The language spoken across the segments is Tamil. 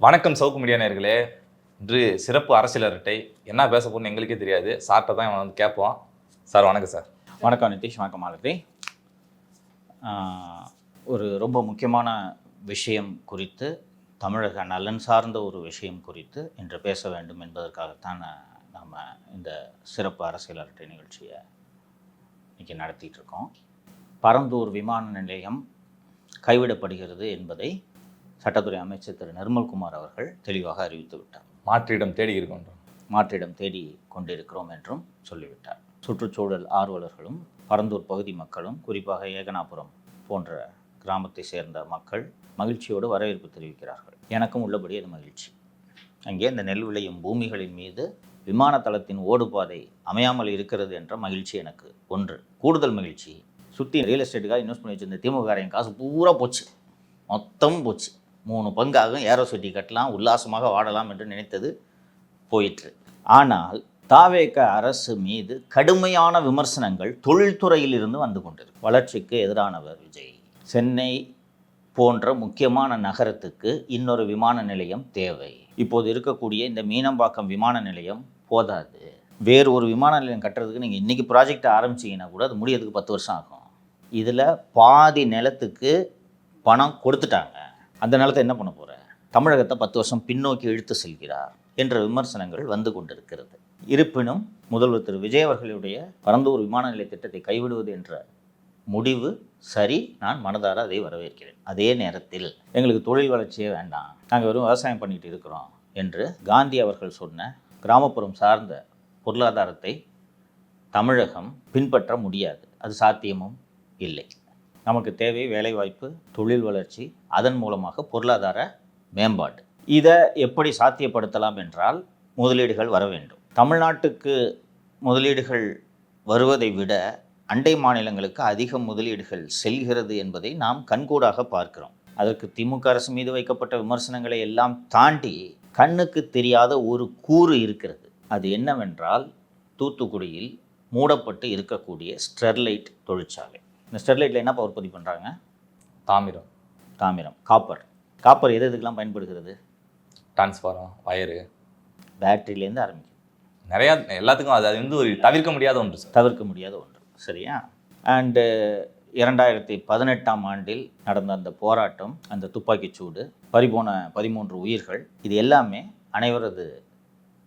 வணக்கம் சவுக்கு மீடியா நேயர்களே. இன்று சிறப்பு அரசியல் அரட்டை. என்ன பேச போகணும்னு எங்களுக்கே தெரியாது. சார்கிட்ட தான் வந்து கேட்போம். சார் வணக்கம் சார். வணக்கம் நிதிஷ், வணக்கம் மாலதி. ஒரு ரொம்ப முக்கியமான விஷயம் குறித்து, தமிழக நலன் சார்ந்த ஒரு விஷயம் குறித்து இன்று பேச வேண்டும் என்பதற்காகத்தான் நாம் இந்த சிறப்பு அரசியல் அரட்டை நிகழ்ச்சியை இன்றைக்கி நடத்திட்டு இருக்கோம். பரந்தூர் விமான நிலையம் கைவிடப்படுகிறது என்பதை சட்டத்துறை அமைச்சர் திரு நிர்மல்குமார் அவர்கள் தெளிவாக அறிவித்து விட்டார். மாற்றிடம் தேடி கொண்டிருக்கிறோம் என்றும் சொல்லிவிட்டார். சுற்றுச்சூழல் ஆர்வலர்களும் பரந்தூர் பகுதி மக்களும், குறிப்பாக ஏகனாபுரம் போன்ற கிராமத்தை சேர்ந்த மக்கள் மகிழ்ச்சியோடு வரவேற்பு தெரிவிக்கிறார்கள். எனக்கும் உள்ளபடி அது மகிழ்ச்சி. அங்கே இந்த நெல் விளையும் பூமிகளின் மீது விமான தளத்தின் ஓடுபாதை அமையாமல் இருக்கிறது என்ற மகிழ்ச்சி எனக்கு ஒன்று. கூடுதல் மகிழ்ச்சி, சுற்றி ரியல் எஸ்டேட்டுக்காக இன்வெஸ்ட் பண்ணி வச்சிருந்த திமுகவின் காசு பூரா போச்சு, மொத்தமும் போச்சு. 3 பங்காகும் ஏரோ சிட்டி கட்டலாம், உல்லாசமாக வாழலாம் என்று நினைத்தது போயிற்று. ஆனால் தாவேக அரசு மீது கடுமையான விமர்சனங்கள் தொழில்துறையில் இருந்து வந்து கொண்டிருக்கு. வளர்ச்சிக்கு எதிரானவர் விஜய். சென்னை போன்ற முக்கியமான நகரத்துக்கு இன்னொரு விமான நிலையம் தேவை. இப்போது இருக்கக்கூடிய இந்த மீனம்பாக்கம் விமான நிலையம் போதாது. வேறு ஒரு விமான நிலையம் கட்டுறதுக்கு நீங்கள் இன்றைக்கி ப்ராஜெக்ட் ஆரம்பிச்சிங்கன்னா கூட அது முடியறதுக்கு 10 வருஷம் ஆகும். இதில் பாதி நிலத்துக்கு பணம் கொடுத்துட்டாங்க. அந்த நிலத்தை என்ன பண்ண போகிற? தமிழகத்தை 10 வருஷம் பின்னோக்கி இழுத்து செல்கிறார் என்ற விமர்சனங்கள் வந்து கொண்டிருக்கிறது. இருப்பினும் முதல்வர் திரு விஜய் அவர்களுடைய பரந்தூர் விமான நிலைய திட்டத்தை கைவிடுவது என்ற முடிவு சரி, நான் மனதார அதை வரவேற்கிறேன். அதே நேரத்தில் எங்களுக்கு தொழில் வளர்ச்சியே வேண்டாம், நாங்கள் வெறும் விவசாயம் பண்ணிட்டு இருக்கிறோம் என்று காந்தி அவர்கள் சொன்ன கிராமப்புறம் சார்ந்த பொருளாதாரத்தை தமிழகம் பின்பற்ற முடியாது. அது சாத்தியமும் இல்லை. நமக்கு தேவை வேலைவாய்ப்பு, தொழில் வளர்ச்சி, அதன் மூலமாக பொருளாதார மேம்பாடு. இதை எப்படி சாத்தியப்படுத்தலாம் என்றால் முதலீடுகள் வர வேண்டும். தமிழ்நாட்டுக்கு முதலீடுகள் வருவதை விட அண்டை மாநிலங்களுக்கு அதிக முதலீடுகள் செல்கிறது என்பதை நாம் கண்கூடாக பார்க்கிறோம். அதற்கு திமுக அரசு மீது வைக்கப்பட்ட விமர்சனங்களை எல்லாம் தாண்டி கண்ணுக்கு தெரியாத ஒரு கூறு இருக்கிறது. அது என்னவென்றால், தூத்துக்குடியில் மூடப்பட்டு இருக்கக்கூடிய ஸ்டெர்லைட் தொழிற்சாலை. இந்த ஸ்டெர்லைட்டில் என்னப்பா உற்பத்தி பண்ணுறாங்க? தாமிரம், காப்பர் எதுக்கெல்லாம் பயன்படுகிறது? டிரான்ஸ்ஃபாரம், வயரு, பேட்டரியிலேருந்து ஆரம்பிக்கும். நிறையா எல்லாத்துக்கும் அது வந்து ஒரு தவிர்க்க முடியாத ஒன்று. சரியா? அண்டு 2018ஆம் ஆண்டில் நடந்த அந்த போராட்டம், அந்த துப்பாக்கிச்சூடு, பறிபோன 13 உயிர்கள், இது எல்லாமே அனைவரது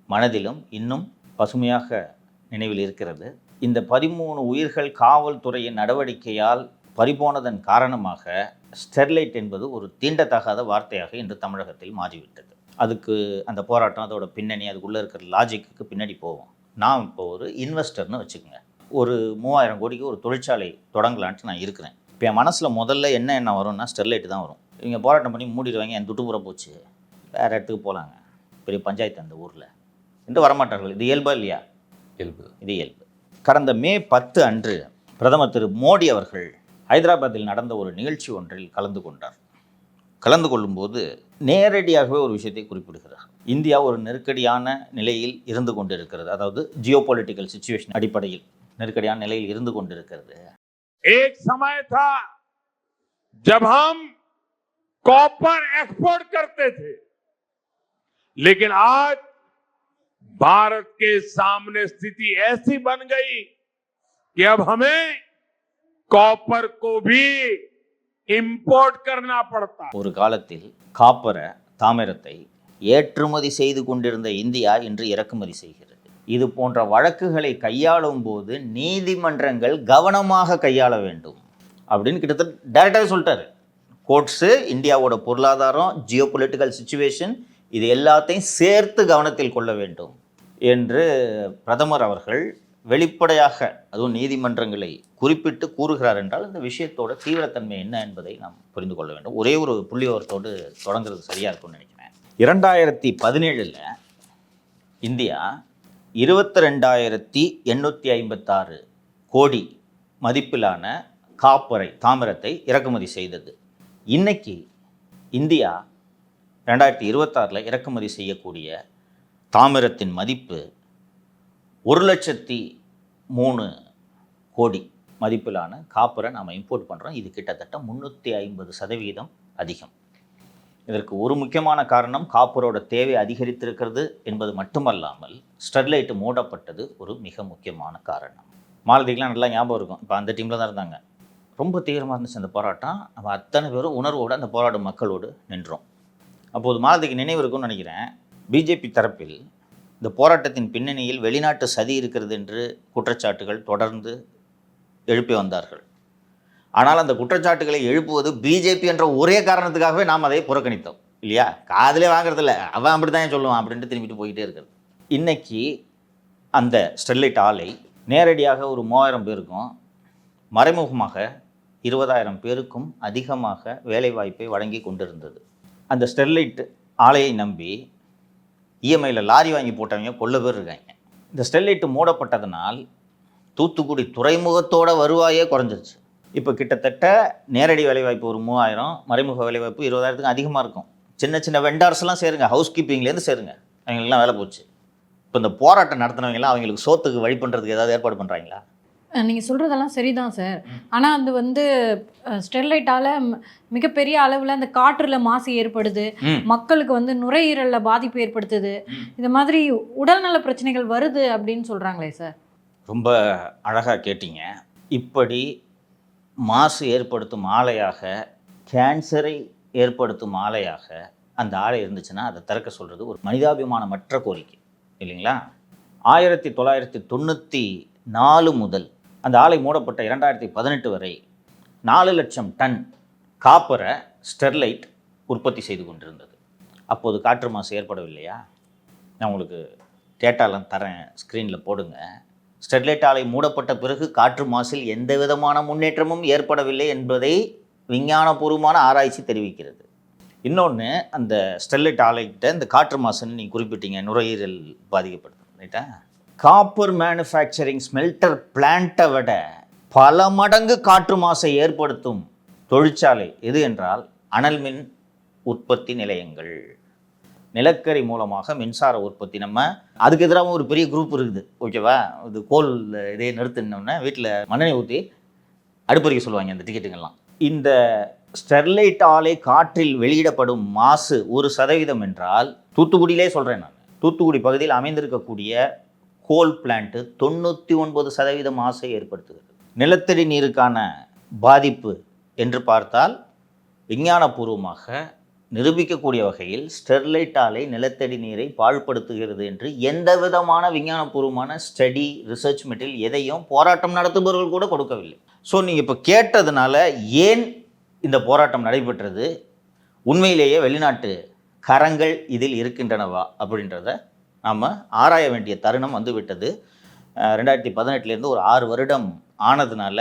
மனதிலும் இன்னும் பசுமையாக நினைவில் இருக்கிறது. இந்த 13 உயிர்கள் காவல்துறையின் நடவடிக்கையால் பறிபோனதன் காரணமாக ஸ்டெர்லைட் என்பது ஒரு தீண்டத்தகாத வார்த்தையாக இன்று தமிழகத்தில் மாறிவிட்டது. அதுக்கு அந்த போராட்டம், அதோட பின்னணி, அதுக்குள்ளே இருக்கிற லாஜிக்கு பின்னாடி போவோம். நான் இப்போ ஒரு இன்வெஸ்டர்னு வச்சுக்கோங்க. ஒரு 3000 கோடிக்கு ஒரு தொழிற்சாலை தொடங்கலான்ட்டு நான் இருக்கிறேன். இப்போ என் மனசில் முதல்ல என்ன வரும்னா ஸ்டெர்லைட் தான் வரும். இவங்க போராட்டம் பண்ணி மூடிடுவாங்க, என் துட்டுப்புற போச்சு, வேறு இடத்துக்கு போகலாங்க, பெரிய பஞ்சாயத்து அந்த ஊரில் என்று வரமாட்டார்கள். இது இயல்பா இல்லையா? இது இயல்பு. கடந்த மே 10 அன்று பிரதமர் திரு மோடி அவர்கள் ஹைதராபாத்தில் நடந்த ஒரு நிகழ்ச்சி ஒன்றில் கலந்து கொள்ளும்போது நேரடியாகவே ஒரு விஷயத்தை குறிப்பிடுகிறார். இந்தியா ஒரு நெருக்கடியான நிலையில் இருந்து கொண்டிருக்கிறது. அதாவது ஜியோ பொலிட்டிக்கல் சிச்சுவேஷன் அடிப்படையில் நெருக்கடியான நிலையில் இருந்து கொண்டிருக்கிறது. एक समय था जब हम कॉपर एक्सपोर्ट करते थे, लेकिन आज भारत के सामने स्थिति ऐसी बन गई कि अब हमें कॉपर को भी इंपोर्ट करना पड़ता. ஒரு காலத்தில் காப்பரை, தாமிரத்தை ஏற்றுமதி செய்து கொண்டிருந்த இந்தியா இன்று இறக்குமதி செய்கிறது. இது போன்ற வழக்குகளை கையாளும் போது நீதிமன்றங்கள் கவனமாக கையாள வேண்டும் அப்படின்னு கிட்டத்தட்ட டைரக்டாக சொல்லிட்டாரு. கோர்ட்ஸு, இந்தியாவோட பொருளாதாரம், ஜியோ பொலிட்டிக்கல் சிச்சுவேஷன், இது எல்லாத்தையும் சேர்த்து கவனத்தில் கொள்ள வேண்டும் என்று பிரதமர் அவர்கள் வெளிப்படையாக, அதுவும் நீதிமன்றங்களை குறிப்பிட்டு கூறுகிறார் என்றால் இந்த விஷயத்தோட தீவிரத்தன்மை என்ன என்பதை நாம் புரிந்து கொள்ள வேண்டும். ஒரே ஒரு புள்ளிவிவரத்தோடு தொடங்குறது சரியாக இருக்கும்னு நினைக்கிறேன். 2017 இந்தியா 22,856 கோடி மதிப்பிலான தாமிரத்தை இறக்குமதி செய்தது. இன்னைக்கு இந்தியா 2026 இறக்குமதி செய்யக்கூடிய தாமிரத்தின் மதிப்பு 1,03,000 கோடி மதிப்பிலான காப்பரை நாம் இம்போர்ட் பண்ணுறோம். இது கிட்டத்தட்ட 350% அதிகம். இதற்கு ஒரு முக்கியமான காரணம் காப்பரோட தேவை அதிகரித்திருக்கிறது என்பது மட்டுமல்லாமல் ஸ்டெர்லைட் மூடப்பட்டது ஒரு மிக முக்கியமான காரணம். மாலதிக்கெலாம் நல்லா ஞாபகம் இருக்கும், இப்போ அந்த டீமில் தான் இருந்தாங்க. ரொம்ப தீவிரமாக இருந்துச்சு அந்த போராட்டம். நம்ம அத்தனை பேரும் உணர்வோடு அந்த போராடும் மக்களோடு நின்றோம். அப்போது மாலதிக்கு நினைவு இருக்கும்னு நினைக்கிறேன், பிஜேபி தரப்பில் இந்த போராட்டத்தின் பின்னணியில் வெளிநாட்டு சதி இருக்கிறது என்று குற்றச்சாட்டுகள் தொடர்ந்து எழுப்பி வந்தார்கள். ஆனால் அந்த குற்றச்சாட்டுகளை எழுப்புவது பிஜேபி என்ற ஒரே காரணத்துக்காகவே நாம் அதை புறக்கணித்தோம் இல்லையா? காதிலே வாங்குறதில்ல, அவன் அப்படி தான் சொல்லுவான் அப்படின்ட்டு திரும்பிட்டு போய்கிட்டே இருக்கிறது. இன்றைக்கி அந்த ஸ்டெர்லைட் ஆலை நேரடியாக ஒரு 3000 பேருக்கும் மறைமுகமாக 20,000 பேருக்கும் அதிகமாக வேலைவாய்ப்பை வழங்கி கொண்டிருந்தது. அந்த ஸ்டெர்லைட் ஆலையை நம்பி இஎம்ஐயில் லாரி வாங்கி போட்டவங்க கொள்ள பேர் இருக்காங்க. இந்த ஸ்டெர்லைட் மூடப்பட்டதனால் தூத்துக்குடி துறைமுகத்தோட வருவாயே குறைஞ்சிருச்சு. இப்போ கிட்டத்தட்ட நேரடி வேலைவாய்ப்பு ஒரு 3000, மறைமுக வேலைவாய்ப்பு 20,000க்கு அதிகமாக இருக்கும். சின்ன சின்ன வெண்டார்ஸ்லாம் சேருங்க, ஹவுஸ் கீப்பிங்லேருந்து சேருங்க, அவங்களுக்குலாம் வேலை போச்சு. இப்போ இந்த போராட்டம் நடத்தினவங்கலாம் அவங்களுக்கு சோத்துக்கு வழி பண்ணுறதுக்கு ஏதாவது ஏற்பாடு பண்ணுறாங்களா? நீங்கள் சொல்கிறதெல்லாம் சரிதான் சார். ஆனால் அது வந்து ஸ்டெர்லைட்டால் மிகப்பெரிய அளவில் அந்த காற்றுல மாசு ஏற்படுது, மக்களுக்கு வந்து நுரையீரலில் பாதிப்பு ஏற்படுத்துது, இந்த மாதிரி உடல்நல பிரச்சனைகள் வருது அப்படின்னு சொல்கிறாங்களே சார். ரொம்ப அழகாக கேட்டீங்க. இப்படி மாசு ஏற்படுத்தும் ஆலையாக, கேன்சரை ஏற்படுத்தும் ஆலையாக அந்த ஆலை இருந்துச்சுன்னா அதை திறக்க சொல்கிறது ஒரு மனிதாபிமானமற்ற கோரிக்கை இல்லைங்களா? 1994 முதல் அந்த ஆலை மூடப்பட்ட 2018 வரை 4 லட்சம் டன் காப்பரை ஸ்டெர்லைட் உற்பத்தி செய்து கொண்டிருந்தது. அப்போது காற்று மாசு ஏற்படவில்லையா? நான் உங்களுக்கு டேட்டாலாம் தரேன், ஸ்க்ரீனில் போடுங்க. ஸ்டெர்லைட் ஆலை மூடப்பட்ட பிறகு காற்று மாசில் எந்த விதமான முன்னேற்றமும் ஏற்படவில்லை என்பதை விஞ்ஞானபூர்வமான ஆராய்ச்சி தெரிவிக்கிறது. இன்னொன்று, அந்த ஸ்டெர்லைட் ஆலைக்கிட்ட இந்த காற்று மாசுன்னு நீங்கள் குறிப்பிட்டீங்க, நுரையீரல் பாதிக்கப்படுது ரைட்டா? காப்பர் மேனுஃபேக்சரிங் ஸ்மெல்டர் பிளான்ட்டை விட பல மடங்கு காற்று மாசை ஏற்படுத்தும் தொழிற்சாலை எது என்றால் அனல் மின் உற்பத்தி நிலையங்கள். நிலக்கரி மூலமாக மின்சார உற்பத்தி. நம்ம அதுக்கு எதிராக ஒரு பெரிய குரூப் இருக்குது ஓகேவா? இது கோல் இதே நிறுத்தினோடனே வீட்டில் மண்ணெண்ணெய் ஊற்றி அடுப்பறிக்க சொல்லுவாங்க அந்த டிக்கெட்டுங்கள்லாம். இந்த ஸ்டெர்லைட் ஆலை காற்றில் வெளியிடப்படும் மாசு 1% என்றால், தூத்துக்குடியிலே சொல்கிறேன் நான், தூத்துக்குடி பகுதியில் அமைந்திருக்கக்கூடிய கோல் பிளான்ட்டு 99% மாசை ஏற்படுத்துகிறது. நிலத்தடி நீருக்கான பாதிப்பு என்று பார்த்தால் விஞ்ஞானபூர்வமாக நிரூபிக்கக்கூடிய வகையில் ஸ்டெர்லைட் ஆலை நிலத்தடி நீரை பாழ்படுத்துகிறது என்று எந்த விதமான விஞ்ஞானபூர்வமான ஸ்டடி, ரிசர்ச் மெட்டீரியல் எதையும் போராட்டம் நடத்துபவர்கள் கூட கொடுக்கவில்லை. ஸோ நீங்கள் இப்போ கேட்டதுனால ஏன் இந்த போராட்டம் நடைபெற்றது, உண்மையிலேயே வெளிநாட்டு கரங்கள் இதில் இருக்கின்றனவா அப்படின்றத நாம் ஆராய வேண்டிய தருணம் வந்துவிட்டது. 2018 ஒரு 6 வருடம் ஆனதுனால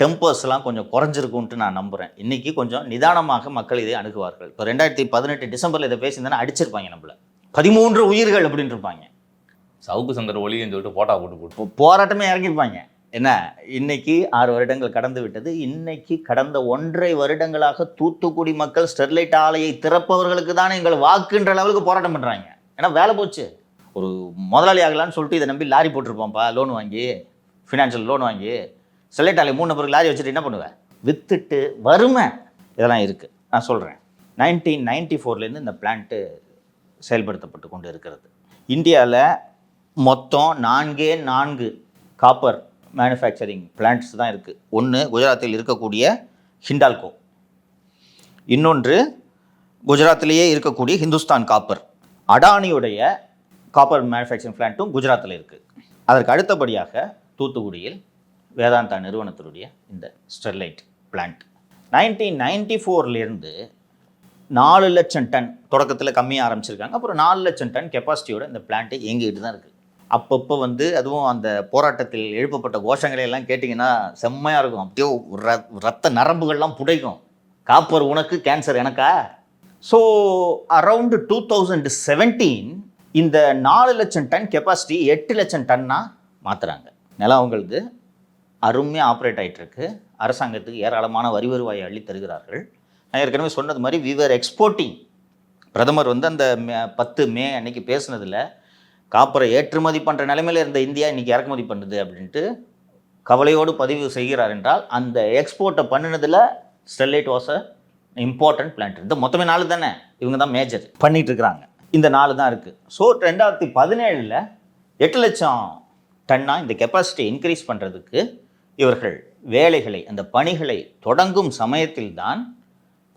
டெம்பர்ஸ்லாம் கொஞ்சம் குறைஞ்சிருக்குன்ட்டு நான் நம்புகிறேன். இன்றைக்கி கொஞ்சம் நிதானமாக மக்கள் இதை அணுகுவார்கள். இப்போ 2018 டிசம்பரில் இதை பேசியிருந்தானே அடிச்சிருப்பாங்க நம்மளை, 13 உயிர்கள் அப்படின்னு இருப்பாங்க, சவுக்கு சங்கர் ஒளின்னு சொல்லிட்டு போட்டா போட்டு போராட்டமே இறங்கியிருப்பாங்க. என்ன, இன்னைக்கு 6 வருடங்கள் கடந்து விட்டது. இன்னைக்கு கடந்த 1.5 வருடங்களாக தூத்துக்குடி மக்கள் ஸ்டெர்லைட் ஆலையை திறப்பவர்களுக்கு தான் எங்கள் வாக்குன்ற லெவலுக்கு போராட்டம் பண்ணுறாங்க. ஏன்னா வேலை போச்சு. ஒரு முதலாளி ஆகலான்னு சொல்லிட்டு இதை நம்பி லாரி போட்டிருப்போம்ப்பா, லோன் வாங்கி, ஃபினான்ஷியல் லோன் வாங்கி, ஸ்டெர்லைட் ஆலை 3 நபருக்கு லாரி வச்சுட்டு என்ன பண்ணுவேன், விற்றுட்டு வறுமை இதெல்லாம் இருக்குது. நான் சொல்கிறேன், 1994 இந்த பிளான்ட்டு செயல்படுத்தப்பட்டு கொண்டு இருக்கிறது. இந்தியாவில் மொத்தம் 4 காப்பர் மேனுஃபேக்சரிங் பிளான்ட்ஸ் தான் இருக்குது. ஒன்று குஜராத்தில் இருக்கக்கூடிய ஹிண்டால்கோ, இன்னொன்று குஜராத்திலேயே இருக்கக்கூடிய ஹிந்துஸ்தான் காப்பர். அடானியுடைய காப்பர் மேனுஃபேக்சரிங் பிளான்ட்டும் குஜராத்தில் இருக்குது. அதற்கு அடுத்தபடியாக தூத்துக்குடியில் வேதாந்தா நிறுவனத்தினுடைய இந்த ஸ்டெர்லைட் பிளான்ட் 1994 4 லட்சம் டன், தொடக்கத்தில் கம்மியாக ஆரம்பிச்சிருக்காங்க, அப்புறம் 4 லட்சம் டன் கெப்பாசிட்டியோட இந்த பிளான்ட்டு இயங்கிட்டு தான் இருக்குது. அப்பப்போ அதுவும் அந்த போராட்டத்தில் எழுப்பப்பட்ட கோஷங்களை எல்லாம் கேட்டிங்கன்னா செம்மையாக இருக்கும். அப்படியே ரத்த நரம்புகள்லாம் புடைக்கும். காப்பர் உனக்கு, கேன்சர் எனக்கா? ஸோ அரவுண்டு 2017 இந்த 4 லட்சம் டன் கெப்பாசிட்டி 8 லட்சம் டன்னாக மாற்றுறாங்க. நிலம் அவங்களுக்கு அருமையாக ஆப்ரேட் ஆகிட்டுருக்கு. அரசாங்கத்துக்கு ஏராளமான வரி வருவாயை அள்ளி தருகிறார்கள். நான் ஏற்கனவே சொன்னது மாதிரி விவர் எக்ஸ்போர்ட்டிங். பிரதமர் அந்த 10 மே அன்னைக்கு பேசுனதில் காப்பரை ஏற்றுமதி பண்ணுற நிலைமையில் இருந்த இந்தியா இன்றைக்கி இறக்குமதி பண்ணுது அப்படின்ட்டு கவலையோடு பதிவு செய்கிறார் என்றால், அந்த எக்ஸ்போர்ட்டை பண்ணினதில் Sterlite was a important plant. இந்த மொத்தமே 4 தானே, இவங்க தான் மேஜர் பண்ணிட்டு இருக்கிறாங்க. இந்த 4 தான் இருக்குது. ஸோ 2017 8 லட்சம் டன்னா இந்த கெப்பாசிட்டி இன்க்ரீஸ் பண்ணுறதுக்கு இவர்கள் வேலைகளை, அந்த பணிகளை தொடங்கும் சமயத்தில் தான்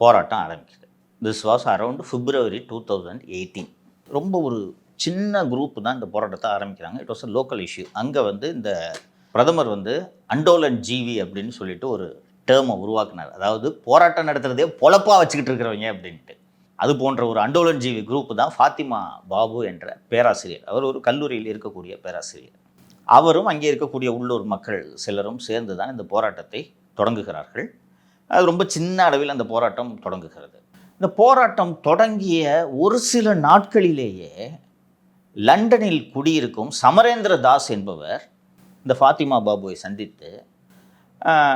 போராட்டம் ஆரம்பிக்குது. This was around February 2018. ரொம்ப ஒரு சின்ன குரூப் தான் இந்த போராட்டத்தை ஆரம்பிக்கிறாங்க. It was a local issue. அங்கே வந்து இந்த பிரதமர் வந்து அண்டோலன் ஜீவி அப்படின்னு சொல்லிட்டு ஒரு டேர்மை உருவாக்குனார். அதாவது போராட்டம் நடத்துகிறதே பொழப்பாக வச்சுக்கிட்டு இருக்கிறவங்க அப்படின்ட்டு. அது போன்ற ஒரு அண்டோலன் ஜீவி குரூப் தான் ஃபாத்திமா பாபு என்ற பேராசிரியர். அவர் ஒரு கல்லூரியில் இருக்கக்கூடிய பேராசிரியர். அவரும் அங்கே இருக்கக்கூடிய உள்ளூர் மக்கள் சிலரும் சேர்ந்து தான் இந்த போராட்டத்தை தொடங்குகிறார்கள். அது ரொம்ப சின்ன அளவில் அந்த போராட்டம் தொடங்குகிறது. இந்த போராட்டம் தொடங்கிய ஒரு சில நாட்களிலேயே லண்டனில் குடியிருக்கும் சமரேந்திர தாஸ் என்பவர் இந்த ஃபாத்திமா பாபுவை சந்தித்து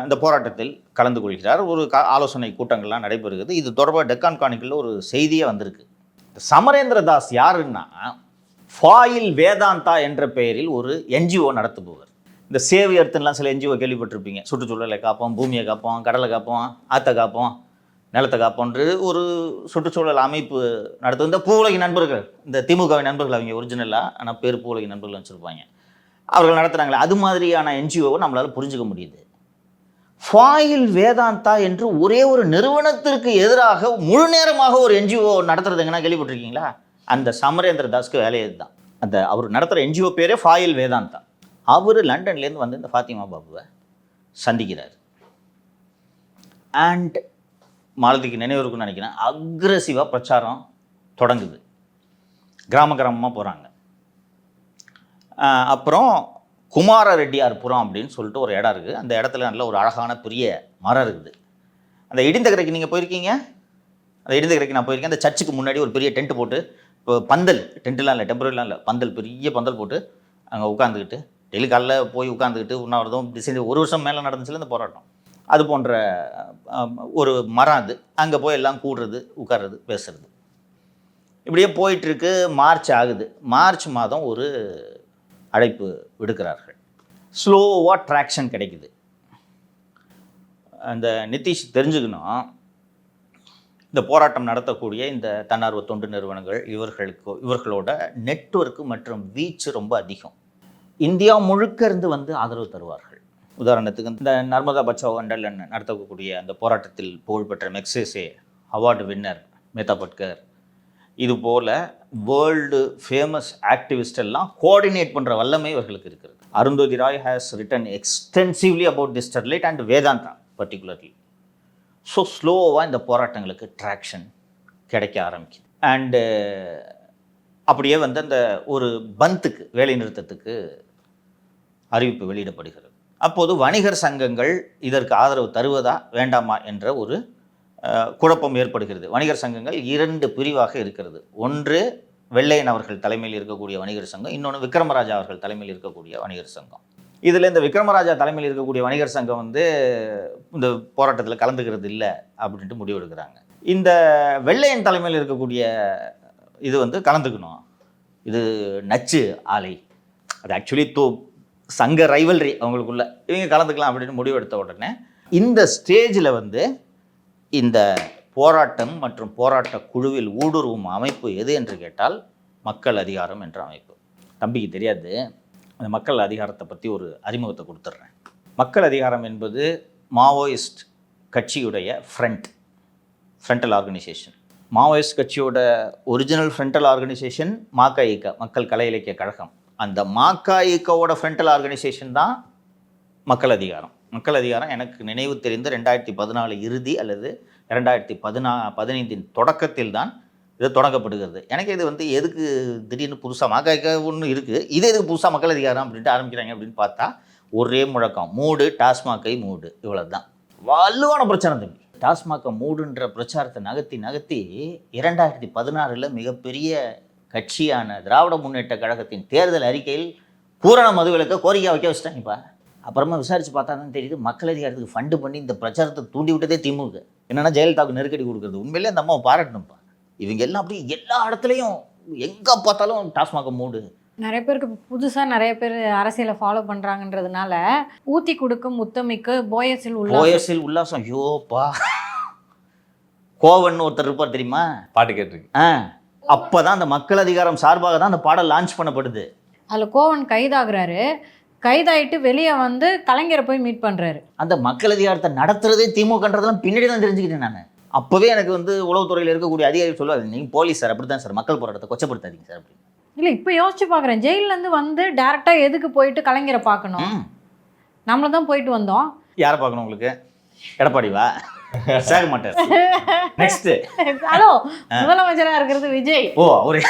இந்த போராட்டத்தில் கலந்து கொள்கிறார். ஒரு ஆலோசனை கூட்டங்கள்லாம் நடைபெறுகிறது. இது தொடர்பாக டெக்கான் கானிக்கலில் ஒரு செய்தியே வந்திருக்கு. சமரேந்திர தாஸ் யாருன்னா, ஃபாயில் வேதாந்தா என்ற பெயரில் ஒரு என்ஜிஓ நடத்துபவர். இந்த சேவ் எர்த்துலாம் சில என்ஜிஓ கேள்விப்பட்டிருப்பீங்க. சுற்றுச்சூழலை காப்போம், பூமியை காப்போம், கடலை காப்போம், ஆற்றை காப்போம், நிலத்தை காப்போன்று ஒரு சுற்றுச்சூழல் அமைப்பு நடத்தும். இந்த பூவுலகி நண்பர்கள், இந்த திமுகவின் நண்பர்கள், அவங்க ஒரிஜினலாக ஆனால் பேர் பூவுலகி நண்பர்கள் வச்சுருப்பாங்க, அவர்கள் நடத்துகிறாங்களே, அது மாதிரியான என்ஜிஓவை நம்மளால் புரிஞ்சுக்க முடியுது. ஃபாயில் வேதாந்தா என்று ஒரே ஒரு நிறுவனத்திற்கு எதிராக முழு நேரமாக ஒரு என்ஜிஓ நடத்துறது எங்கன்னா கேள்விப்பட்டிருக்கீங்களா? அந்த சமரேந்திர தாஸ்க்கு வேலையே தான். அந்த அவர் நடத்துகிற என்ஜிஓ பேரே ஃபாயில் வேதாந்தா. அவர் லண்டன்லேருந்து வந்து இந்த ஃபாத்திமா பாபுவை சந்திக்கிறார். அண்ட் மாலதிக்கு நினைவு இருக்குன்னு நினைக்கிறேன், அக்ரெசிவாக பிரச்சாரம் தொடங்குது. கிராமமாக போகிறாங்க. அப்புறம் குமார ரெட்டியார்புரம் அப்படின்னு சொல்லிட்டு ஒரு இடம் இருக்குது. அந்த இடத்துல நல்ல ஒரு அழகான பெரிய மரம் இருக்குது. அந்த இடிந்தகரைக்கு நீங்கள் போயிருக்கீங்க? அந்த இடிந்தகரைக்கு நான் போயிருக்கேன். அந்த சர்ச்சுக்கு முன்னாடி ஒரு பெரிய டென்ட் போட்டு, இப்போ பந்தல், டென்ட்டுலாம் இல்லை, டெம்பரரிலாம் இல்லை, பந்தல், பெரிய பந்தல் போட்டு அங்கே உட்காந்துக்கிட்டு டெய்லி காலைல போய் உட்காந்துக்கிட்டு உண்ணாவிரதம் இப்படி செஞ்சு 1 வருஷம் மேலே நடந்துச்சுல இந்த போராட்டம். அது போன்ற ஒரு மரம் அது. அங்கே போய் எல்லாம் கூடுறது, உட்கார்றது, பேசுறது, இப்படியே போயிட்டுருக்கு. மார்ச் ஆகுது. மார்ச் மாதம் ஒரு அழைப்பு விடுக்கிறார்கள். ஸ்லோவாக ட்ராக்ஷன் கிடைக்குது. அந்த நிதிஷ் தெரிஞ்சுக்கணும், இந்த போராட்டம் நடத்தக்கூடிய இந்த தன்னார்வ தொண்டு நிறுவனங்கள் இவர்களோட நெட்வொர்க்கு மற்றும் வீச்சு ரொம்ப அதிகம். இந்தியா முழுக்க இருந்து வந்து ஆதரவு தருவார்கள். உதாரணத்துக்கு இந்த நர்மதா பச்சாவ் அண்டர்லன் நடத்தக்கூடிய அந்த போராட்டத்தில் புகழ்பெற்ற Magsaysay award winner Medha Patkar, இது போல் வேர்ல்டு ஃபேமஸ் ஆக்டிவிஸ்ட் எல்லாம் கோஆர்டினேட் பண்ணுற வல்லமை இவர்களுக்கு இருக்கிறது. Arundhati Roy has written extensively about the Sterlite and Vedanta particularly. So ஸ்லோவாக இந்த போராட்டங்களுக்கு ட்ராக்ஷன் கிடைக்க ஆரம்பிக்குது. அண்டு அப்படியே வந்து அந்த ஒரு பந்துக்கு, வேலை நிறுத்தத்துக்கு அறிவிப்பு வெளியிடப்படுகிறது. அப்போது வணிகர் சங்கங்கள் இதற்கு ஆதரவு தருவதா வேண்டாமா என்ற ஒரு குழப்பம் ஏற்படுகிறது. வணிகர் சங்கங்கள் 2 பிரிவாக இருக்கிறது. ஒன்று வெள்ளையன் அவர்கள் தலைமையில் இருக்கக்கூடிய வணிகர் சங்கம், இன்னொன்று விக்ரமராஜா அவர்கள் தலைமையில் இருக்கக்கூடிய வணிகர் சங்கம். இதில் இந்த விக்ரமராஜா தலைமையில் இருக்கக்கூடிய வணிகர் சங்கம் வந்து இந்த போராட்டத்தில் கலந்துக்கிறது இல்லை அப்படின்ட்டு முடிவெடுக்கிறாங்க. இந்த வெள்ளையன் தலைமையில் இருக்கக்கூடிய இது வந்து கலந்துக்கணும், இது நச்சு ஆலை, அது ஆக்சுவலி சங்க ரைவல்ரி அவங்களுக்குள்ள, இவங்க கலந்துக்கலாம் அப்படின்னு முடிவெடுத்த உடனே இந்த ஸ்டேஜில் வந்து இந்த போராட்டம் மற்றும் போராட்ட குழுவில் ஊடுருவும் அமைப்பு எது என்று கேட்டால் மக்கள் அதிகாரம் என்ற அமைப்பு. தம்பிக்கு தெரியாது, அந்த மக்கள் அதிகாரத்தை பற்றி ஒரு அறிமுகத்தை கொடுத்துட்றேன். மக்கள் அதிகாரம் என்பது மாவோயிஸ்ட் கட்சியுடைய ஃப்ரண்டல் ஆர்கனைசேஷன். மாவோயிஸ்ட் கட்சியோட ஒரிஜினல் ஃப்ரண்டல் ஆர்கனைசேஷன் ம.க.இ.க, மக்கள் கலை இலக்கிய கழகம். அந்த ம.க.இ.க.வோட ஃப்ரண்டல் ஆர்கனைசேஷன் தான் மக்கள் அதிகாரம். மக்கள் அதிகாரம் எனக்கு நினைவு தெரிந்த 2014 இறுதி அல்லது 2015 தொடக்கத்தில் தான் இது தொடங்கப்படுகிறது. எனக்கு இது வந்து எதுக்கு திடீர்னு புதுசாக ம.க.இ.க ஒன்று இருக்குது, இது எதுக்கு புதுசாக மக்கள் அதிகாரம் அப்படின்ட்டு ஆரம்பிக்கிறாங்க அப்படின்னு பார்த்தா ஒரே முழக்கம், மூடு டாஸ்மாகை மூடு, இவ்வளோ தான். வலுவான பிரச்சாரம் தம்பி. டாஸ்மாக மூடுன்ற பிரச்சாரத்தை நகர்த்தி 2016 மிகப்பெரிய கட்சியான திராவிட முன்னேற்ற கழகத்தின் தேர்தல் அறிக்கையில் பூரண மதுவிலக்க கோரிக்கை வைக்க வச்சிட்டாங்கப்பா. அப்புறமா விசாரித்து பார்த்தா தான் தெரியுது, மக்கள் அதிகாரத்துக்கு ஃபண்டு பண்ணி இந்த பிரச்சாரத்தை தூண்டி விட்டதே திமுக. என்னென்னா ஜெயலலிதாவுக்கு நெருக்கடி கொடுக்குறது. உண்மையிலே அந்த அம்மாவை பாராட்டணும்ப்பா. இவங்க எல்லாம் அப்படி எல்லா இடத்துலையும் எங்கே பார்த்தாலும் டாஸ்மாக மூடு. நிறைய பேருக்கு புதுசாக நிறைய பேர் அரசியலை ஃபாலோ பண்ணுறாங்கன்றதுனால ஊத்தி கொடுக்கும் முத்தமிக்கு போயஸில் உல்லாசம். ஐயோப்பா, கோவன் ஒருத்தர் இருப்பார் தெரியுமா? பாட்டு கேட்டிருக்கேன். அப்போ தான் அந்த மக்கள் அதிகாரம் சார்பாக தான் அந்த பாடல் லான்ச் பண்ணப்படுது. அதில் கோவன் கைதாகிறாரு. கைதாயிட்டு வெளியே வந்து கலைஞரை போய் மீட் பண்ணுறாரு. அந்த மக்கள் அதிகாரத்தை நடத்துறதே திமுகன்றதெல்லாம் பின்னாடி தான் தெரிஞ்சுக்கிட்டேன் நான். அப்போவே எனக்கு வந்து உளவுத்துறையில் இருக்கக்கூடிய அதிகாரி சொல்லுவாங்க, நீங்கள் போலீஸ் சார், அப்படி தான் சார், மக்கள் போராட்டத்தை கொச்சப்படுத்தாதீங்க சார் அப்படின்னு. இல்லை, இப்போ யோசிச்சு பார்க்குறேன், ஜெயிலேருந்து வந்து டேரெக்டாக எதுக்கு போயிட்டு கலைஞரை பார்க்கணும்? நம்மள தான் போயிட்டு வந்தோம். யாரை பார்க்கணும் உங்களுக்கு? எடப்பாடிவா? சேக மாட்டார். நெக்ஸ்ட் ஹலோ, முதலமைச்சராக இருக்கிறது விஜய். ஓ அவரே.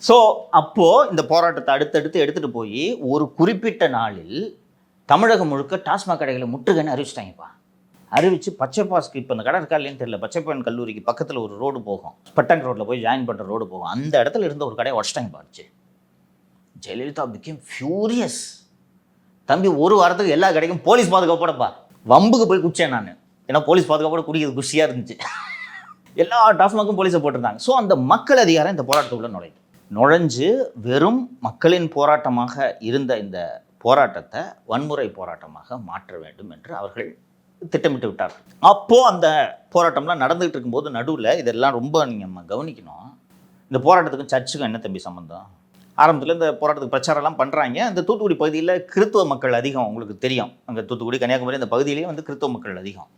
ஸோ அப்போ இந்த போராட்டத்தை அடுத்தடுத்து எடுத்துட்டு போய் ஒரு குறிப்பிட்ட நாளில் தமிழகம் முழுக்க டாஸ்மாக் கடைகளை முற்றுகைன்னு அறிவிச்சிட்டாங்கப்பா. அறிவிச்சு பச்சை பாஸ்க்கு இப்போ இந்த கடை இருக்கா இல்லைன்னு தெரியல, பச்சைப்பன் கல்லூரிக்கு பக்கத்தில் ஒரு ரோடு போகும், ஸ்பெட்டங் ரோட்டில் போய் ஜாயின் பண்ணுற ரோடு போகும், அந்த இடத்துல இருந்த ஒரு கடையை உடச்சிட்டாங்க பாடுச்சு. Jayalalithaa became furious. தம்பி ஒரு வாரத்துக்கு எல்லா கடைக்கும் போலீஸ் பாதுகாப்போடப்பா. வம்புக்கு போய் குடிச்சேன் நான், ஏன்னா போலீஸ் பாதுகாப்போட குடிக்கிறது குஷியாக இருந்துச்சு. எல்லா டாஸ்மாக்கும் போலீஸை போட்டிருந்தாங்க. ஸோ அந்த மக்கள் அதிகாரம் இந்த போராட்டத்துக்குள்ளே நுழைஞ்சு வெறும் மக்களின் போராட்டமாக இருந்த இந்த போராட்டத்தை வன்முறை போராட்டமாக மாற்ற வேண்டும் என்று அவர்கள் திட்டமிட்டு விட்டார். அப்போது அந்த போராட்டம்லாம் நடந்துகிட்டு இருக்கும்போது நடுவில் இதெல்லாம் ரொம்ப நீங்கள் கவனிக்கணும். இந்த போராட்டத்துக்கும் சர்ச்சுக்கும் என்ன தம்பி சம்மந்தம்? ஆரம்பத்தில் இந்த போராட்டத்துக்கு பிரச்சாரம்லாம் பண்ணுறாங்க. இந்த தூத்துக்குடி பகுதியில் கிறித்துவ மக்கள் அதிகம், உங்களுக்கு தெரியும். அங்கே தூத்துக்குடி, கன்னியாகுமரி இந்த பகுதியிலேயே வந்து கிறித்துவ மக்கள் அதிகம்.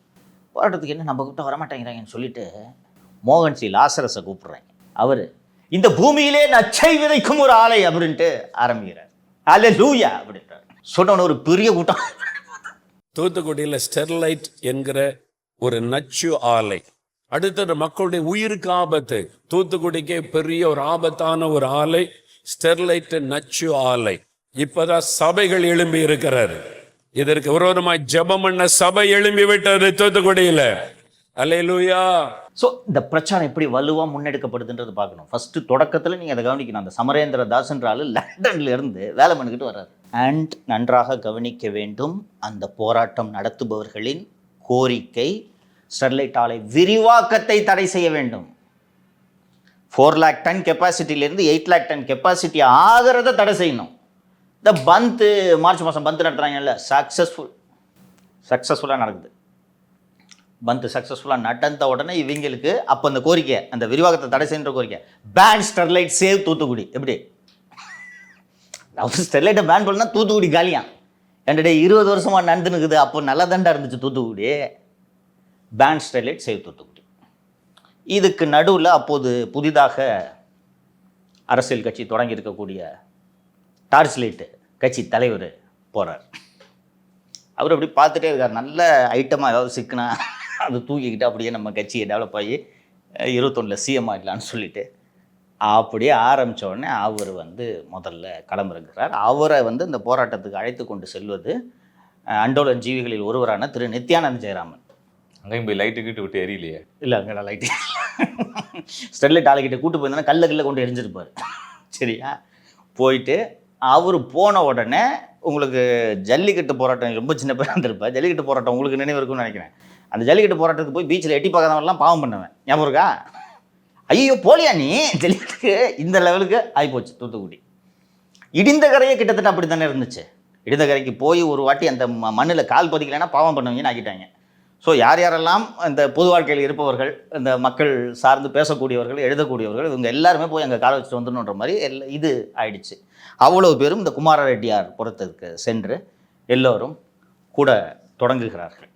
போராட்டத்துக்கு என்ன நம்ம கிட்ட வரமாட்டேங்கிறாங்கன்னு சொல்லிட்டு மோகன் சி லாசரஸை கூப்பிட்றாங்க. அவர் இந்த பூமியிலே நச்சை விதைக்கும் ஒரு ஆலை அப்படின்ட்டு ஆரம்பிக்கிறார். அல்லேலூயா அப்படின்றார். சொன்னவன ஒரு பெரிய கூட்டம். தூத்துக்குடியில் ஸ்டெர்லைட் என்கிற ஒரு நச்சு ஆலை, அடுத்தது மக்களுடைய உயிருக்கு ஆபத்து. தூத்துக்குடிக்கே பெரிய ஒரு ஆபத்தான ஒரு ஆலை ஸ்டெர்லைட் நச்சு ஆலை. இப்பதான் சபைகள் எழும்பி இருக்கிறாரு. இதற்கு விரோதமாய் ஜெபம் பண்ண சபை எழும்பி விட்டது தூத்துக்குடியில. அல்லேலூயா. ஸோ இந்த பிரச்சாரம் எப்படி வலுவாக முன்னெடுக்கப்படுதுன்றது பார்க்கணும். ஃபஸ்ட்டு தொடக்கத்தில் நீங்கள் அதை கவனிக்கணும். அந்த சமரேந்திர தாஸ்ன்ற ஆள் லண்டன்ல இருந்து வேலை பண்ணிக்கிட்டு வர்றாரு. அண்ட் நன்றாக கவனிக்க வேண்டும், அந்த போராட்டம் நடத்துபவர்களின் கோரிக்கை ஸ்டெர்லைட் ஆலை விரிவாக்கத்தை தடை செய்ய வேண்டும். 4 lakh டன் கெப்பாசிட்டியிலேருந்து 8 lakh டன் கெப்பாசிட்டி ஆகிறத தடை செய்யணும். இந்த பந்து மார்ச் மாதம் பந்து நடத்துகிறாங்கல்ல, சக்ஸஸ்ஃபுல்லாக நடக்குது. பந்து சக்ஸஸ்ஃபுல்லாக நடந்த உடனே இவங்களுக்கு அப்போ அந்த கோரிக்கை, அந்த விரிவாக்கத்தை தடை செய்கிற கோரிக்கை, பேன் ஸ்டெர்லைட் சேவ் தூத்துக்குடி. எப்படி ஸ்டெர்லைட்டை பேன் பண்ணால் தூத்துக்குடி காலியாம். என்கிட்ட 20 வருஷமாக நடந்துனுக்குது, அப்போ நல்லா தாண்டா இருந்துச்சு Thoothukudi. Ban Sterlite save Thoothukudi. இதுக்கு நடுவில் அப்போது புதிதாக அரசியல் கட்சி தொடங்கி இருக்கக்கூடிய டார்ச் லைட்டு கட்சி தலைவர் போகிறார். அவர் அப்படி பார்த்துட்டே இருக்கார். நல்ல ஐட்டமாக ஏதாவது சிக்கினா அதை தூக்கிக்கிட்டு அப்படியே நம்ம கட்சியை டெவலப் ஆகி 21 சிஎம் ஆகிடலான்னு சொல்லிட்டு அப்படியே ஆரம்பித்த உடனே அவர் வந்து முதல்ல களமிறங்குகிறார். அவரை வந்து இந்த போராட்டத்துக்கு அழைத்து கொண்டு செல்வது அண்டோலன் ஜீவிகளில் ஒருவரான திரு நித்யானந்த் ஜெயராமன். அங்கேயும் போய் லைட்டு கிட்டு விட்டு எரியலையே? இல்லை, அங்கே லைட்டு ஸ்டெர்லைட் ஆலைக்கிட்ட கூட்டு போயிருந்தோன்னா கல்ல கொண்டு எரிஞ்சிருப்பார். சரியா? போயிட்டு அவர் போன உடனே உங்களுக்கு ஜல்லிக்கட்டு போராட்டம், ரொம்ப சின்ன பேராக இருந்திருப்பார், ஜல்லிக்கட்டு போராட்டம் உங்களுக்கு நினைவு இருக்குன்னு நினைக்கிறேன். அந்த ஜல்லிக்கட்டு போராட்டத்துக்கு போய் பீச்சில் எட்டி பார்க்காதவரெல்லாம் பாவம் பண்ணுவேன். ஞாபகம் இருக்கா? ஐயோ போலியா நீ ஜல்லிக்கட்டுக்கு? இந்த லெவலுக்கு ஆகிப்போச்சு தூத்துக்குடி. இடிந்த கரையே கிட்டத்தட்ட அப்படி தானே இருந்துச்சு. இடிந்த கரைக்கு போய் ஒரு வாட்டி அந்த மண்ணில் கால் பதிக்கலைன்னா பாவம் பண்ணுவீங்கன்னு ஆக்கிட்டாங்க. ஸோ யார் யாரெல்லாம் இந்த பொது வாழ்க்கையில் இருப்பவர்கள், இந்த மக்கள் சார்ந்து பேசக்கூடியவர்கள், எழுதக்கூடியவர்கள், இவங்க எல்லாருமே போய் அங்கே காலை வச்சுட்டு வந்துடணுன்ற மாதிரி இது ஆயிடுச்சு. அவ்வளவு பேரும் இந்த குமார ரெட்டியார் புறத்துக்கு சென்று எல்லோரும் கூட தொடங்குகிறார்கள்.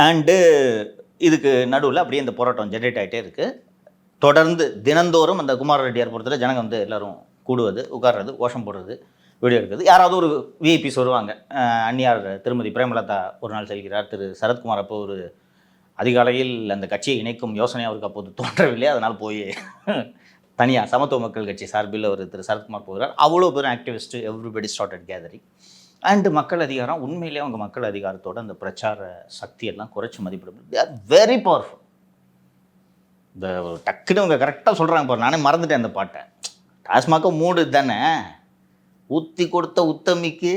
அண்டு இதுக்கு நடுவில் அப்படியே இந்த போராட்டம் ஜென்ரேட் ஆகிட்டே இருக்குது. தொடர்ந்து தினந்தோறும் அந்த குமார ரெட்டியார் புறத்தில் ஜனங்க வந்து எல்லோரும் கூடுவது, உட்கார்றது, கோஷம் போடுறது, வீடியோ எடுக்கிறது. யாராவது ஒரு விஐபிஸ் வருவாங்க. அந்நியார் திருமதி பிரேமலதா ஒரு நாள் செல்கிறார். திரு சரத்குமார் அப்போ ஒரு அதிகாலையில் அந்த கட்சியை இணைக்கும் யோசனை அவருக்கு அப்போது தோன்றவில்லை. அதனால் போய் தனியாக சமத்துவ மக்கள் கட்சி சார்பில் ஒரு திரு சரத்குமார் போகிறார். அவ்வளோ பேரும் activist, everybody started gathering. And மக்கள் அதிகாரம் உண்மையிலே அவங்க மக்கள் அதிகாரத்தோட அந்த பிரச்சார சக்தியெல்லாம் குறைச்சி மதிப்பிடும். They are very powerful. இந்த டக்குன்னு அவங்க கரெக்டாக சொல்கிறாங்க பாரு. நானே மறந்துட்டேன் அந்த பாட்டை. டாஸ்மாக மூடு தானே, ஊற்றி கொடுத்த உத்தமிக்கு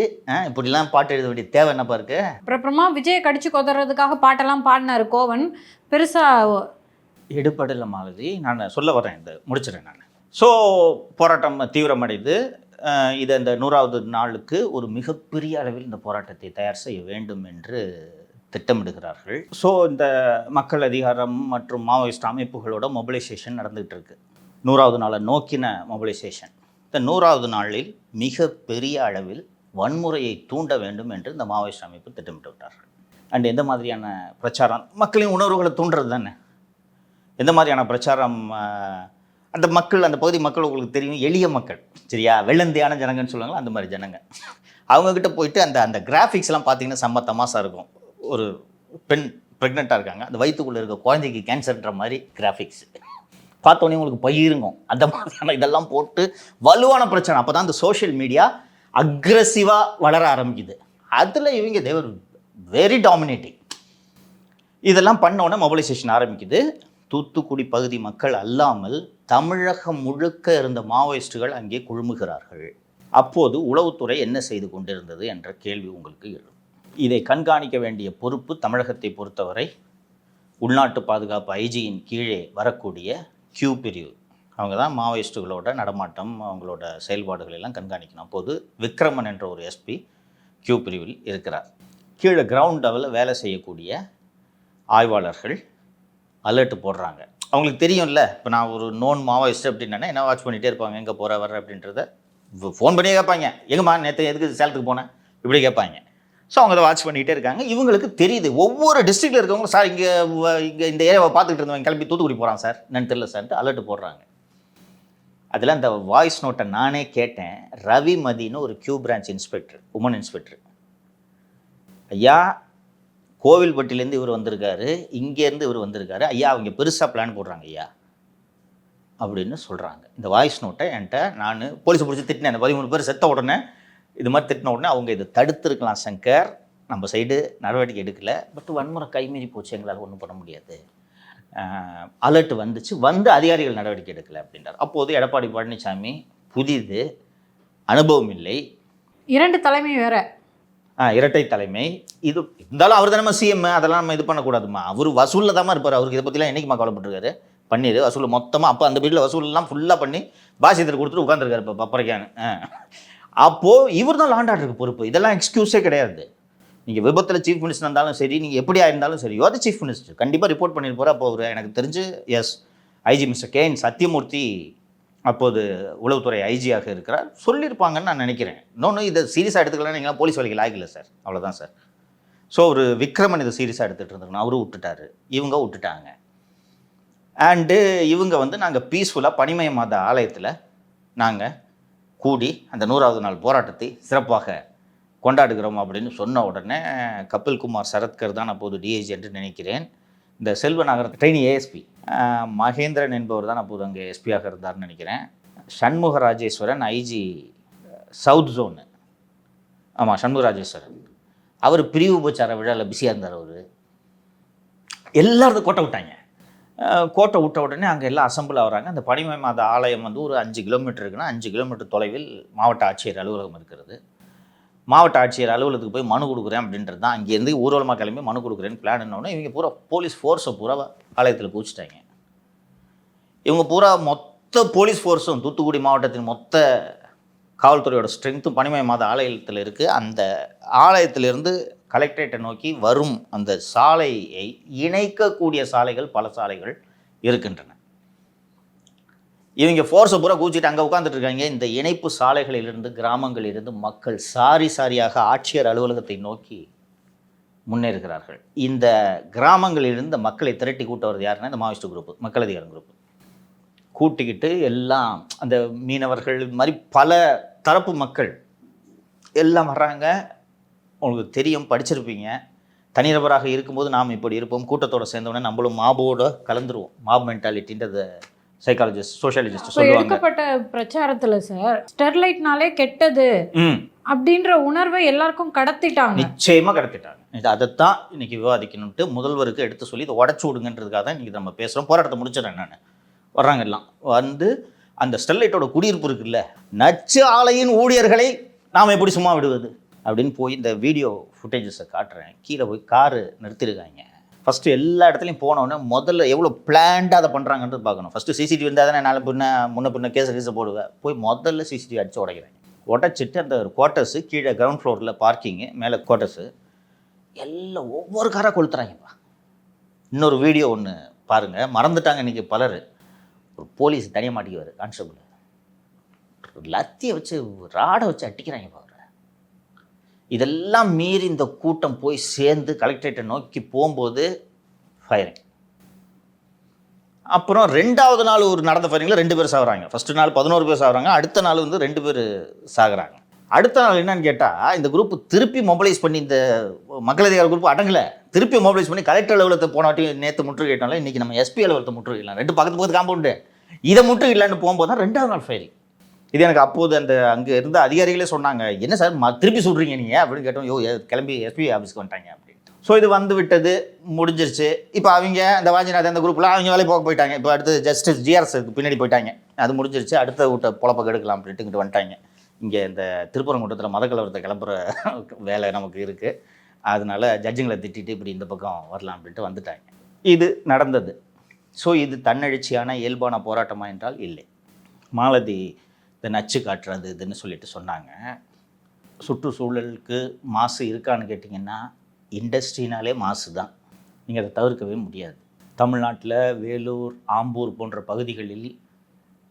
இப்படிலாம் பாட்டு எழுத வேண்டிய தேவை என்னப்பா இருக்கு? அப்புறமா விஜயை கடிச்சு கொதறதுக்காக பாட்டெல்லாம் பாடினார் கோவன். பெருசாக எடுபடலை மாதிரி நான் சொல்ல வரேன், இந்த முடிச்சிடறேன் நான். ஸோ போராட்டம் தீவிரமடைந்து இது இந்த 100வது நாளுக்கு ஒரு மிகப்பெரிய அளவில் இந்த போராட்டத்தை தயார் செய்ய வேண்டும் என்று திட்டமிடுகிறார்கள். ஸோ இந்த மக்கள் அதிகாரம் மற்றும் மாவோயிஸ்ட் அமைப்புகளோட மொபிலைசேஷன் நடந்துகிட்டு இருக்கு. 100வது நாளை நோக்கின மொபிலைசேஷன். இந்த 100வது நாளில் மிக பெரிய அளவில் வன்முறையை தூண்ட வேண்டும் என்று இந்த மாவோயிஸ்ட் அமைப்பு திட்டமிட்டு விட்டார்கள். அண்ட் எந்த மாதிரியான பிரச்சாரம், மக்களின் உணர்வுகளை தூண்டுறது தானே. எந்த மாதிரியான பிரச்சாரம், அந்த மக்கள், அந்த பகுதி மக்கள் உங்களுக்கு தெரியும், எளிய மக்கள், சரியா, வெள்ளந்தியான ஜனங்கன்னு சொல்லுவாங்களா, அந்த மாதிரி ஜனங்க. அவங்கக்கிட்ட போயிட்டு அந்த கிராஃபிக்ஸ்லாம் பார்த்தீங்கன்னா செம்ம தமாசா இருக்கும். ஒரு பெண் ப்ரெக்னெண்ட்டாக இருக்காங்க, அந்த வயிற்றுக்குள்ளே இருக்க குழந்தைக்கு கேன்சர்ன்ற மாதிரி கிராஃபிக்ஸ் பார்த்தோன்னே உங்களுக்கு பயிருங்கும். அந்த மாதிரியான இதெல்லாம் போட்டு வலுவான பிரச்சனை. அப்போ தான் இந்த சோஷியல் மீடியா அக்ரெசிவாக வளர ஆரம்பிக்குது. அதில் இவங்க தேவர் வெரி டாமினேட்டிங். இதெல்லாம் பண்ணோன்னே மொபிலைசேஷன் ஆரம்பிக்குது. தூத்துக்குடி பகுதி மக்கள் அல்லாமல் தமிழகம் முழுக்க இருந்த மாவோயிஸ்டுகள் அங்கே குழுமுகிறார்கள். அப்போது உளவுத்துறை என்ன செய்து கொண்டிருந்தது என்ற கேள்வி உங்களுக்கு எழும். இதை கண்காணிக்க வேண்டிய பொறுப்பு தமிழகத்தை பொறுத்தவரை உள்நாட்டு பாதுகாப்பு ஐஜியின் கீழே வரக்கூடிய கியூ பிரிவு. அவங்க தான் மாவோயிஸ்டுகளோட நடமாட்டம், அவங்களோட செயல்பாடுகள் எல்லாம் கண்காணிக்கணும். அப்போது விக்ரமன் என்ற ஒரு எஸ்பி கியூ பிரிவில் இருக்கிறார். கீழே கிரவுண்ட் லெவலில் வேலை செய்யக்கூடிய ஆய்வாளர்கள் அலர்ட் போடுறாங்க. அவங்களுக்கு தெரியும்ல, இப்போ நான் ஒரு நோன் மாவோயிஸ்ட் அப்படின்னா என்ன வாட்ச் பண்ணிகிட்டே இருப்பாங்க, எங்கே போகிற வர்ற அப்படின்றத ஃபோன் பண்ணியே கேட்பாங்க. எங்கம்மா நேற்று எதுக்கு சேலத்துக்கு போனேன் இப்படி கேட்பாங்க. ஸோ அவங்க அதை வாட்ச் பண்ணிகிட்டே இருக்காங்க. இவங்களுக்கு தெரியுது, ஒவ்வொரு டிஸ்ட்ரிக்டில் இருக்கவங்க சார் இங்கே இந்த ஏரியாவை பார்த்துக்கிட்டு இருந்தவங்க கிளம்பி தூத்துக்குடி போகிறான் சார், என்னன்னு தெரியல சார்ட்டு அலர்ட் போடுறாங்க. அதில் அந்த வாய்ஸ் நோட்டை நானே கேட்டேன். ரவி மதின்னு ஒரு Q branch inspector, woman inspector. ஐயா, கோவில்பட்டிலேருந்து இவர் வந்திருக்காரு, இங்கேருந்து இவர் வந்திருக்காரு ஐயா, அவங்க பெருசாக பிளான் போடுறாங்க ஐயா அப்படின்னு சொல்கிறாங்க. இந்த வாய்ஸ் நோட்டை என்கிட்ட நான் போலீஸை பிடிச்சி திட்டினேன். 13 பேர் செத்த உடனே இது மாதிரி திட்டின உடனே அவங்க இதை தடுத்துருக்கலாம் சங்கர், நம்ம சைடு நடவடிக்கை எடுக்கலை, பட் வன்முறை கைமீறி போச்சு, எங்களால் ஒன்றும் பண்ண முடியாது, அலர்ட் வந்துச்சு, வந்து அதிகாரிகள் நடவடிக்கை எடுக்கலை அப்படின்றார். அப்போது எடப்பாடி பழனிசாமி புதிது, அனுபவம் இல்லை, 2 தலைமை வேற, இரட்டை தலைமை. இது இருந்தாலும் அவர் தானே சிஎம், அதெல்லாம் நம்ம இது பண்ணக்கூடாதுமா. அவர் வசூலில் தான் இருப்பார். அவருக்கு இதை பற்றிலாம் என்றைக்குமா கவலைப்பட்டிருக்காரு. பண்ணிடு வசூல் மொத்தமாக. அப்போ அந்த வீட்டில் வசூலெலாம் ஃபுல்லாக பண்ணி பாசியத்தில் கொடுத்துட்டு உட்காந்துருக்காரு இப்போ பப்பரைக்கானு. அப்போது இவர் தான் லாண்ட் ஆர்டருக்கு பொறுப்பு. இதெல்லாம் எக்ஸ்கியூஸே கிடையாது. நீங்கள் விபத்தில் சீஃப் மினிஸ்டர் இருந்தாலும் சரி, நீங்கள் எப்படியா இருந்தாலும் சரி, யோர் சீஃப் மினிஸ்டர் கண்டிப்பாக ரிப்போர்ட் பண்ணியிருப்பார். அப்போ அவர் எனக்கு தெரிஞ்சு ஐஜி மிஸ்டர் கேஎன் சத்யமூர்த்தி அப்போது உளவுத்துறை ஐஜியாக இருக்கிறார், சொல்லியிருப்பாங்கன்னு நான் நினைக்கிறேன். இன்னொன்று இதை சீரியஸாக எடுத்துக்கலாம், நீங்களாம் போலீஸ் வேலைக்கு ஆகலை சார், அவ்வளோதான் சார். ஸோ ஒரு விக்ரமன் இதை சீரியஸாக எடுத்துகிட்டு இருந்திருக்கணும், அவரும் விட்டுட்டாரு, இவங்க விட்டுட்டாங்க. அண்டு இவங்க நாங்கள் பீஸ்ஃபுல்லாக பனிமய மாத ஆலயத்தில் நாங்கள் கூடி அந்த 100வது நாள் போராட்டத்தை சிறப்பாக கொண்டாடுகிறோம் அப்படின்னு சொன்ன உடனே கபில்குமார் சரத்கர் தான் அப்போது டிஐஜி என்று நினைக்கிறேன், இந்த செல்வநகர் ட்ரெயினி ஏஎஸ்பி மகேந்திரன் என்பவர் தான் அப்போது அங்கே எஸ்பியாக இருந்தார்னு நினைக்கிறேன். Shanmuga Rajeswaran IG south zone, ஆமாம் சண்முக ராஜேஸ்வரன், அவர் பிரிவு உபச்சார விழாவில் பிஸியாக இருந்தார். அவர் எல்லாரும் கோட்டை விட்டாங்க. கோட்டை விட்ட உடனே அங்கே எல்லாம் அசம்பிள் ஆகிறாங்க. அந்த பனிமய மாத ஆலயம் ஒரு 5 கிலோமீட்டர் இருக்குன்னா 5 கிலோமீட்டர் தொலைவில் மாவட்ட ஆட்சியர் அலுவலகம் இருக்கிறது. மாவட்ட ஆட்சியர் அலுவலகத்துக்கு போய் மனு கொடுக்குறேன் அப்படின்றது தான். அங்கேருந்து ஊர்வலமாக கிளம்பி மனு கொடுக்குறேன்னு பிளான் என்னோடனே இவங்க பூரா போலீஸ் ஃபோர்ஸை பூரா ஆலயத்தில் குவிச்சிட்டாங்க. இவங்க பூரா மொத்த போலீஸ் ஃபோர்ஸும் தூத்துக்குடி மாவட்டத்தின் மொத்த காவல்துறையோட ஸ்ட்ரென்த்தும் பனிமய மாத ஆலயத்தில் இருக்குது. அந்த ஆலயத்திலிருந்து கலெக்டரேட்டை நோக்கி வரும் அந்த சாலையை இணைக்கக்கூடிய சாலைகள், பல சாலைகள் இருக்கின்றன. இவங்க ஃபோர்ஸை பூரா கூச்சிட்டு அங்கே உட்காந்துட்டு இருக்காங்க. இந்த இணைப்பு சாலைகளிலிருந்து கிராமங்களிலிருந்து மக்கள் சாரி சாரியாக ஆட்சியர் அலுவலகத்தை நோக்கி முன்னேறுகிறார்கள். இந்த கிராமங்களிலிருந்து மக்களை திரட்டி கூட்ட வருது யாருன்னா இந்த மாவோயிஸ்ட் குரூப்பு, மக்கள் அதிகாரம் குரூப்பு. கூட்டிக்கிட்டு எல்லாம் அந்த மீனவர்கள் மாதிரி பல தரப்பு மக்கள் எல்லாம் வர்றாங்க. உங்களுக்கு தெரியும், படிச்சிருப்பீங்க, தனிநபராக இருக்கும்போது நாம் இப்படி இருப்போம், கூட்டத்தோடு சேர்ந்தோடனே நம்மளும் மாபோட கலந்துருவோம். மாப் மென்டாலிட்டின்றது சைக்காலஜிஸ்ட், சோஷியாலஜிஸ்ட் சொல்லுவாங்க. எடுக்கப்பட்ட பிரச்சாரத்துல சார் ஸ்டெர்லைட்னாலே கெட்டது அப்படின்ற உணர்வை எல்லாருக்கும் கடத்திட்டாங்க. நிச்சயமா கடத்திட்டாங்க. அதைத்தான் இன்னைக்கு விவாதிக்கணும்ட்டு முதல்வருக்கு எடுத்து சொல்லி இதை உடச்சு விடுங்கன்றதுக்காக தான் இன்னைக்கு நம்ம பேசுகிறோம். போராட்டத்தை முடிச்சிடறேன் நான். வர்றாங்க எல்லாம் வந்து அந்த ஸ்டெர்லைட்டோட குடியிருப்பு இருக்குல்ல, நச்சு ஆலையின் ஊழியர்களை நாம் எப்படி சும்மா விடுவது அப்படின்னு போய் இந்த வீடியோ ஃபுட்டேஜஸை காட்டுறேன். கீழே போய் காரு நிறுத்திருக்காங்க. ஃபஸ்ட்டு எல்லா இடத்துலையும் போனோடனே முதல்ல எவ்வளோ பிளான்டாக அதை பண்ணுறாங்கன்றது பார்க்கணும். ஃபஸ்ட்டு சிசிடிவி இருந்தால் தானே நாலு முன்ன பின்ன கேஸை போடுவேன். போய் முதல்ல சிசிடிவி அடித்து உடைக்கிறேன். உடைச்சிட்டு அந்த குவார்ட்டர்ஸு கீழே கிரவுண்ட் ஃப்ளோரில் பார்க்கிங்கு, மேலே குவார்ட்டர்ஸு, எல்லாம் ஒவ்வொரு காராக கொளுத்துறாங்கப்பா. இன்னொரு வீடியோ ஒன்று பாருங்கள், மறந்துட்டாங்க இன்றைக்கி பலர். ஒரு போலீஸ் தனியாக மாட்டிக்குவார், கான்ஸ்டபிள் லத்தியை வச்சு ராடை வச்சு அடிக்கிறாங்கப்பா அவரை. இதெல்லாம் மீறி இந்த கூட்டம் போய் சேர்ந்து கலெக்டரேட்டை நோக்கி போகும்போது ஃபயரிங். அப்புறம் 2வது நாள் ஒரு நடந்த ஃபயரிங்கில் 2 பேர் சாகுறாங்க. ஃபஸ்ட்டு நாள் 11 பேர் சாகுறாங்க, அடுத்த நாள் வந்து 2 பேர் சாகுறாங்க. அடுத்த நாள் என்னன்னு கேட்டால், இந்த குரூப் திருப்பி மொபைலைஸ் பண்ணி, இந்த மக்கள் அதிகார குரூப் அடங்கலை, திருப்பி மொபைலைஸ் பண்ணி கலெக்டர் அலுவலகத்தை போனாட்டி நேற்று முற்றுகையிட்டாலும் இன்றைக்கி நம்ம எஸ்பி அலுவலகத்தை முற்றுகையிடலாம். 2 பக்கத்து காம்பவுண்டு, இதை முற்றுகையிடலான்னு போகும்போது தான் 2வது நாள் ஃபயரிங். இது எனக்கு அப்போது அந்த அங்கே இருந்த அதிகாரிகளே சொன்னாங்க, என்ன சார் திருப்பி சொல்கிறீங்க நீங்கள் அப்படின்னு கேட்டோம். கிளம்பி எஸ்பி ஆஃபீஸ்க்கு வந்துட்டாங்க அப்படின்ட்டு. ஸோ இது வந்து விட்டது, முடிஞ்சிருச்சு. இப்போ அவங்க அந்த வாஞ்சிநாதன் அந்த குரூப்பில் அவங்க வேலையை போக போயிட்டாங்க. இப்போ அடுத்து ஜஸ்டிஸ் ஜிஆர்எஸ்க்கு பின்னாடி போயிட்டாங்க. அது முடிஞ்சிருச்சு. அடுத்த விட்ட பொழப்ப கெடுக்கலாம் அப்படின்ட்டு இங்கிட்டு வந்துட்டாங்க. இங்கே இந்த திருப்பரங்குன்றத்தில் மதக்கலவரத்தை கிளம்புற வேலை நமக்கு இருக்குது, அதனால ஜட்ஜுங்களை திட்டிட்டு இப்படி இந்த பக்கம் வரலாம் அப்படின்ட்டு வந்துட்டாங்க. இது நடந்தது. ஸோ இது தன்னெழுச்சியான இயல்பான போராட்டமா என்றால் இல்லை. மாலதி இந்த நச்சு காட்டுறது இதுன்னு சொல்லிட்டு சொன்னாங்க. சுற்றுச்சூழலுக்கு மாசு இருக்கான்னு கேட்டிங்கன்னா, இண்டஸ்ட்ரினாலே மாசு தான், நீங்கள் அதை தவிர்க்கவே முடியாது. தமிழ்நாட்டில் வேலூர், ஆம்பூர் போன்ற பகுதிகளில்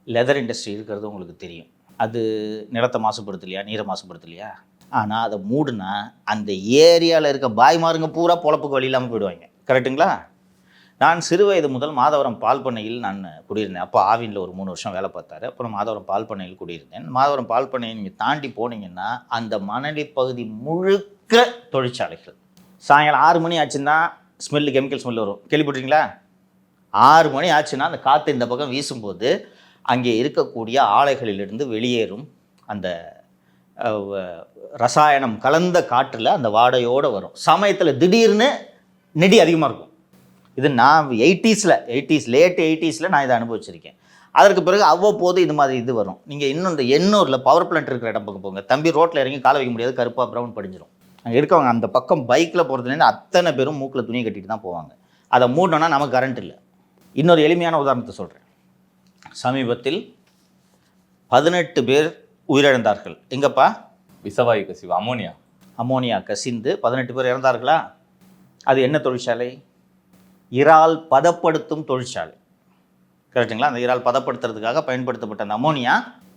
லெதர் இண்டஸ்ட்ரி இருக்கிறது உங்களுக்கு தெரியும். அது நிலத்தை மாசுபடுத்தலையா, நீரை மாசுபடுத்தலையா? ஆனால் அதை மூடுனா அந்த ஏரியாவில் இருக்க பாய்மாருங்க பூரா பொழப்புக்கு வழி இல்லாமல் போயிடுவாங்க. கரெக்டுங்களா? நான் சிறு வயது முதல் மாதவரம் பால் பண்ணையில் நான் குடியிருந்தேன். அப்போ ஆவினில் ஒரு 3 வருஷம் வேலை பார்த்தாரு. அப்புறம் மாதவரம் பால் பண்ணையில் குடியிருந்தேன். மாதவரம் பால் பண்ணையை நீங்கள் தாண்டி போனீங்கன்னா அந்த மணலி பகுதி முழுக்க தொழிற்சாலைகள். சாயங்காலம் 6 மணி ஆச்சுன்னா ஸ்மெல்லு, கெமிக்கல் ஸ்மெல் வரும். கேள்விப்பட்டிருக்கீங்களா? 6 மணி ஆச்சுன்னா அந்த காற்று இந்த பக்கம் வீசும்போது அங்கே இருக்கக்கூடிய ஆலைகளிலிருந்து வெளியேறும் அந்த ரசாயனம் கலந்த காற்றில் அந்த வாடையோடு வரும். சமயத்தில் திடீர்னு நெடி அதிகமாக இருக்கும். இது நான் 80s லேட் 80s நான் இதை அனுபவிச்சிருக்கேன். அதற்கு பிறகு அவ்வப்போது இது மாதிரி இது வரும். நீங்கள் இன்னும் இந்த எண்ணூரில் பவர் பிளான்ட் இருக்கிற இடம் பக்கம் போங்க, தம்பி ரோட்டில் இறங்கி காலை வைக்க முடியாது, கருப்பாக ப்ரௌன் படிஞ்சிடும். அங்கே இருக்கவங்க அந்த பக்கம் பைக்கில் போகிறதுலேருந்து அத்தனை பேரும் மூக்கில் துணியை கட்டிட்டு தான் போவாங்க. அதை மூடணும்னா நமக்கு கரண்ட் இல்லை. இன்னொரு எளிமையான உதாரணத்தை சொல்கிறேன். சமீபத்தில் 18 பேர் உயிரிழந்தார்கள். எங்கப்பா? விசவாயு கசிவு, அமோனியா கசிந்து 18 பேர் இறந்தார்களா? அது என்ன தொழிற்சாலை? இறால் பதப்படுத்தும் தொழிற்சாலை. கரெக்டுங்களா? அந்த இறால் பதப்படுத்துறதுக்காக பயன்படுத்தப்பட்ட அந்த அமோனியா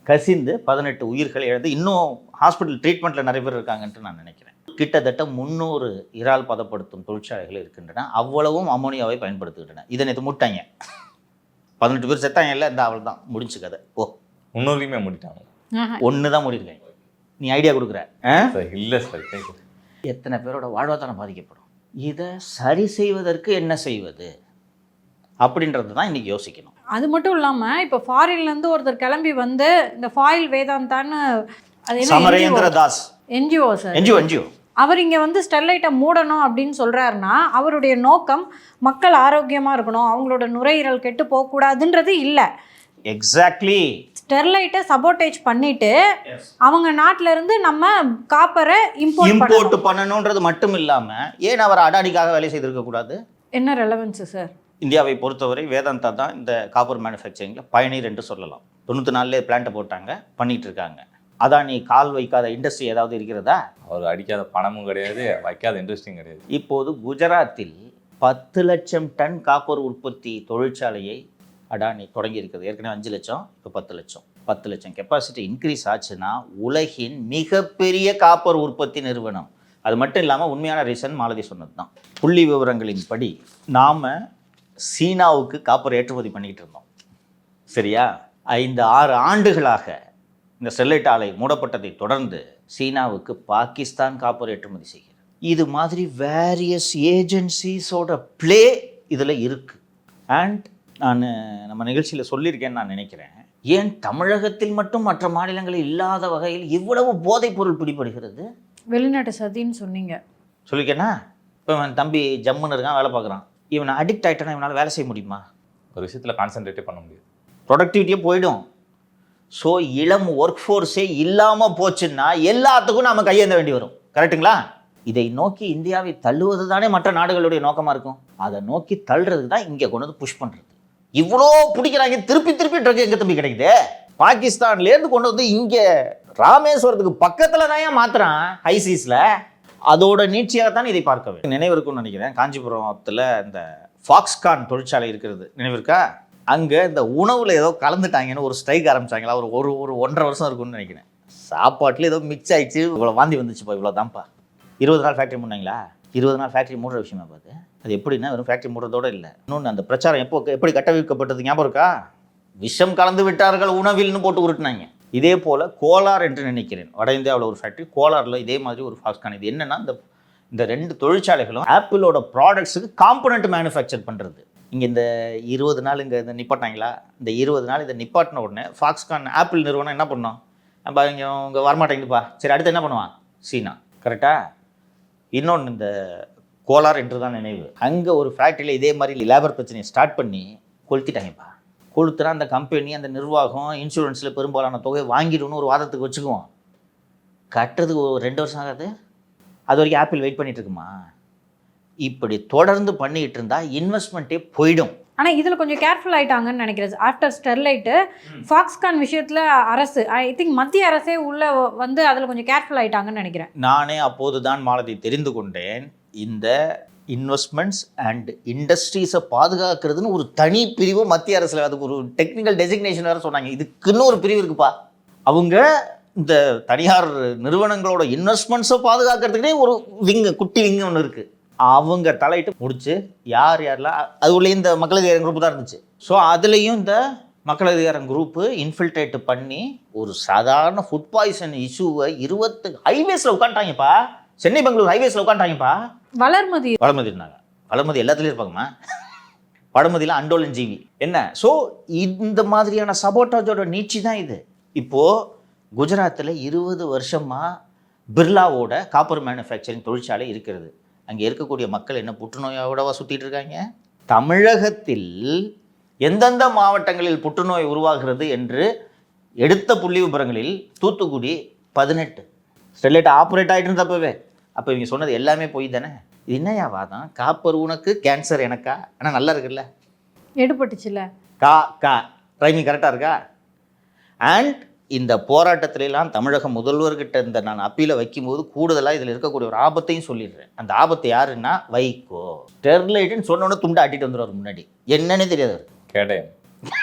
கசிந்து 18 உயிர்கள் இழந்து இன்னும் ஹாஸ்பிட்டல் ட்ரீட்மெண்ட்டில் நிறைய பேர் இருக்காங்கன்ட்டு நான் நினைக்கிறேன். கிட்டத்தட்ட 300 இறால் பதப்படுத்தும் தொழிற்சாலைகள் இருக்கின்றன. அவ்வளவும் அமோனியாவை பயன்படுத்துகின்றன. இதை நேற்று முட்டாங்க, 18 பேர் செத்தாங்க. இல்லை, இந்த அவள் தான் முடிஞ்சு கதை. ஓ, 300 முடிட்டாங்க. 1 தான் முடிருக்காங்க. நீ ஐடியா கொடுக்குற? இல்லை சார், எத்தனை பேரோட வாழ்வாதாரம் பாதிக்கப்படும்? இதை சரி செய்வதற்கு என்ன செய்வது அப்படின்றது தான் இன்றைக்கி யோசிக்கணும். அது மட்டும் இல்லாமல் இப்போ ஃபாரின்லேருந்து ஒருத்தர் கிளம்பி வந்து இந்த ஃபாயில் வேதாந்தான்னு, அது என்ன, சமரேந்திர தாஸ் என்ஜிஓ சார், என்ஜிஓ அவர் இங்கே வந்து ஸ்டெர்லைட்டை மூடணும் அப்படின்னு சொல்கிறாருன்னா அவருடைய நோக்கம் மக்கள் ஆரோக்கியமாக இருக்கணும், அவங்களோட நுரையீரல் கெட்டு போகக்கூடாதுன்றது இல்லை. எக்ஸாக்ட்லி. ஸ்டெர்லைட்டை சபோட்டேஜ் பண்ணிட்டு அவங்க நாட்டில இருந்து நம்ம காப்பரை இம்போர்ட் பண்ணணுன்றது மட்டும் இல்லாமல் ஏன் அவர் அடானிக்காக வேலை செய்திருக்க கூடாது? என்ன ரெலவன்ஸ் சார்? இந்தியாவை பொறுத்தவரை வேதாந்தா தான் இந்த காப்பர் மேனுஃபேக்சரிங்கில் பயனீர் என்று சொல்லலாம். 94 பிளான்ட்டை போட்டாங்க, பண்ணிட்டு இருக்காங்க. அதானி கால் வைக்காத இண்டஸ்ட்ரி ஏதாவது இருக்கிறதா? அவர் அடிக்காத பணமும் கிடையாது, வைக்காத இண்டஸ்ட்ரியும் கிடையாது. இப்போது குஜராத்தில் 10 லட்சம் டன் காப்பர் உற்பத்தி தொழிற்சாலையை அடானி தொடங்கி இருக்குது. ஏற்கனவே 5 லட்சம், இப்போ 10 லட்சம் கெப்பாசிட்டி இன்க்ரீஸ் ஆச்சுன்னா உலகின் மிகப்பெரிய காப்பர் உற்பத்தி நிறுவனம். அது மட்டும் இல்லாமல் உண்மையான ரீசன் மாலதி சொன்னது தான். புள்ளி விவரங்களின்படி நாம் சீனாவுக்கு காப்பர் ஏற்றுமதி பண்ணிக்கிட்டு இருந்தோம். சரியா? 5-6 ஆண்டுகளாக இந்த ஸ்டெர்லைட் ஆலை மூடப்பட்டதை தொடர்ந்து சீனாவுக்கு பாகிஸ்தான் காப்பர் ஏற்றுமதி செய்கிறது. இது மாதிரி வேரியஸ் ஏஜென்சிஸோட ப்ளே இதில் இருக்குது. அண்ட் நான் நம்ம நிகழ்ச்சியில் சொல்லியிருக்கேன்னு நான் நினைக்கிறேன், ஏன் தமிழகத்தில் மட்டும் மற்ற மாநிலங்களில் இல்லாத வகையில் இவ்வளவு போதைப் பொருள் பிடிபடுகிறது? வெளிநாட்டு சதின்னு சொன்னீங்க. சொல்லியிருக்கேன்னா, இப்போ இவன் தம்பி ஜம்முன்னு இருக்கான், வேலை பார்க்குறான். இவனை அடிக்ட் ஆகிட்டானா இவனால் வேலை செய்ய முடியுமா? ஒரு விஷயத்தில் கான்சென்ட்ரேட்டே பண்ண முடியாது, ப்ரொடக்டிவிட்டியே போயிடும். ஸோ இளம் ஒர்க் ஃபோர்ஸே இல்லாமல் போச்சுன்னா எல்லாத்துக்கும் நாம் கையேந்த வேண்டி வரும். கரெக்டுங்களா? இதை நோக்கி இந்தியாவை தள்ளுவது தானே மற்ற நாடுகளுடைய நோக்கமாக இருக்கும். அதை நோக்கி தள்ளுறதுக்கு தான் இங்கே கொண்டு வந்து புஷ் பண்ணுறது. இவ்வளோ பிடிக்கிறாங்க, திருப்பி ட்ரக் எங்கே தம்பி கிடைக்குது? பாகிஸ்தான்லேருந்து கொண்டு வந்து இங்கே ராமேஸ்வரத்துக்கு பக்கத்தில் தான் ஏன் மாத்துறான், ஹைசீஸில். அதோட நீட்சியாகத்தான் இதை பார்க்க வேண்டும். நினைவு இருக்கும்னு நினைக்கிறேன், காஞ்சிபுரத்தில் இந்த ஃபாக்ஸ்கான் தொழிற்சாலை இருக்கிறது, நினைவு இருக்கா? அங்கே இந்த உணவில் ஏதோ கலந்துட்டாங்கன்னு ஒரு ஸ்ட்ரைக் ஆரம்பிச்சாங்களா, ஒரு 1.5 வருஷம் இருக்கும்னு நினைக்கிறேன். சாப்பாட்டில் ஏதோ மிக்ஸ் ஆயிடுச்சு, இவ்வளோ வாந்தி வந்துச்சுப்பா, இவ்வளோ தான்ப்பா. 20 நாள் ஃபேக்ட்ரி மூடினாங்களா? 20 நாள் ஃபேக்ட்ரி மூடுற விஷயமா பார்த்து அது எப்படின்னா வெறும் ஃபேக்ட்ரி மூடுறதோடு இல்லை. இன்னொன்று, அந்த பிரச்சாரம் எப்படி கட்டவிழ்க்கப்பட்டது ஞாபகம் இருக்கா? விஷம் கலந்து விட்டார்கள் உணவில்னு போட்டு உருட்டினாங்க. இதே போல் கோலார் என்று நினைக்கிறேன், வட இந்தியாவில் ஒரு ஃபேக்ட்ரி, கோலாரில் இதே மாதிரி ஒரு ஃபாக்ஸ்கான். இது என்னென்னா, இந்த 2 தொழிற்சாலைகளும் ஆப்பிளோட ப்ராடக்ட்ஸுக்கு காம்பனண்ட் மேனுஃபேக்சர் பண்ணுறது. இங்கே இந்த 20 நாள் இங்கே இந்த நிப்பாட்டினாங்களா? இந்த 20 நாள் இதை நிப்பாட்டின உடனே ஃபாக்ஸ்கான் ஆப்பிள் நிறுவனம் என்ன பண்ணோம்? நம்ம இங்கே உங்க வரமாட்டேங்குதுப்பா, சரி அடுத்து என்ன பண்ணுவான்? சீனா. கரெக்டாக? இன்னொன்று, இந்த கோலார் என்று தான் நினைவு, அங்கே ஒரு ஃபேக்ட்ரியில் இதே மாதிரி லேபர் பிரச்சனையை ஸ்டார்ட் பண்ணி கொளுத்திட்டாங்கப்பா. கொளுத்துனா அந்த கம்பெனி, அந்த நிர்வாகம் இன்சூரன்ஸில் பெரும்பாலான தொகையை வாங்கிடும்னு ஒரு வாதத்துக்கு வச்சுக்குவோம். கட்டுறதுக்கு ஒரு 2 வருஷம் ஆகாது, அது வரைக்கும் ஆப்பிள் வெயிட் பண்ணிட்டு இருக்குமா? இப்படி தொடர்ந்து பண்ணிகிட்டு இருந்தால் இன்வெஸ்ட்மெண்ட்டே போயிடும். ஆனால் இதில் கொஞ்சம் கேர்ஃபுல் ஆகிட்டாங்கன்னு நினைக்கிறேன். ஆஃப்டர் ஸ்டெர்லைட்டு ஃபாக்ஸ்கான் விஷயத்தில் அரசு, ஐ திங்க் மத்திய அரசே உள்ளே வந்து அதில் கொஞ்சம் கேர்ஃபுல் ஆகிட்டாங்கன்னு நினைக்கிறேன். நானே அப்போது தான் மாலதி தெரிந்து கொண்டேன், இந்த இன்வெஸ்ட்மெண்ட்ஸ் அண்ட் இண்டஸ்ட்ரீஸை பாதுகாக்கிறதுன்னு ஒரு தனி பிரிவு மத்திய அரசில், அதுக்கு ஒரு டெக்னிக்கல் டெசிக்னேஷன் வேறு சொன்னாங்க. இதுக்குன்னு ஒரு பிரிவு இருக்குப்பா. அவங்க இந்த தனியார் நிறுவனங்களோட இன்வெஸ்ட்மெண்ட்ஸை பாதுகாக்கிறதுக்குனே ஒரு குட்டி விங்கு ஒன்று இருக்குது. அவங்க தலையிட்டு முடிச்சு யாரெல்லாம் அது உள்ள இந்த மக்கள் அதிகாரம் குரூப் தான் இருந்துச்சு. ஸோ அதுலேயும் இந்த மக்கள் அதிகாரம் குரூப்பு இன்ஃபில்ட்ரேட் பண்ணி ஒரு சாதாரண ஃபுட் பாய்சன் இஷ்யூவை 20 ஹைவேஸில் உட்காந்துட்டாங்கப்பா. சென்னை பெங்களூர் ஹைவேஸில் உட்காந்துட்டாங்கப்பா. வளர்மதி இருந்தாங்க. வளர்மதி எல்லாத்துலேயும் இருப்பாங்கம்மா. வடமதியில் அண்டோலன் ஜீவி என்ன. ஸோ இந்த மாதிரியான சபோட்டாஜோட நீட்சி தான் இது. இப்போது குஜராத்தில் 20 வருஷமாக பிர்லாவோட காப்பர் மேனுஃபேக்சரிங் தொழிற்சாலை இருக்கிறது. அங்கே இருக்கக்கூடிய மக்கள் என்ன புற்றுநோயோடவா சுற்றிட்டு இருக்காங்க? தமிழகத்தில் எந்தெந்த மாவட்டங்களில் புற்றுநோய் உருவாகிறது என்று எடுத்த புள்ளி விபரங்களில் தூத்துக்குடி 18 ஸ்டெர்லைட் ஆப்ரேட் ஆகிட்டு இருந்தப்பவே. அப்போ இவங்க சொன்னது எல்லாமே போய் தானே. இது என்னையா வாதம்? காப்பர் உனக்கு, கேன்சர் எனக்கா? ஆனால் நல்லா இருக்குல்ல, எடுபட்டுச்சுல்ல. ரைமிங் கரெக்டாக இருக்கா? அண்ட் இந்த போராட்டத்திலெல்லாம் தமிழக முதல்வர்கிட்ட இந்த நான் அப்பீலை வைக்கும்போது கூடுதலாக இதில் இருக்கக்கூடிய ஒரு ஆபத்தையும் சொல்லிடுறேன். அந்த ஆபத்து யாருன்னா வைகோ. ஸ்டெர்லைட்டுன்னு சொன்னோன்னே துண்டை ஆட்டிட்டு வந்துடுவார் முன்னாடி, என்னன்னே தெரியாது. கேடயம்,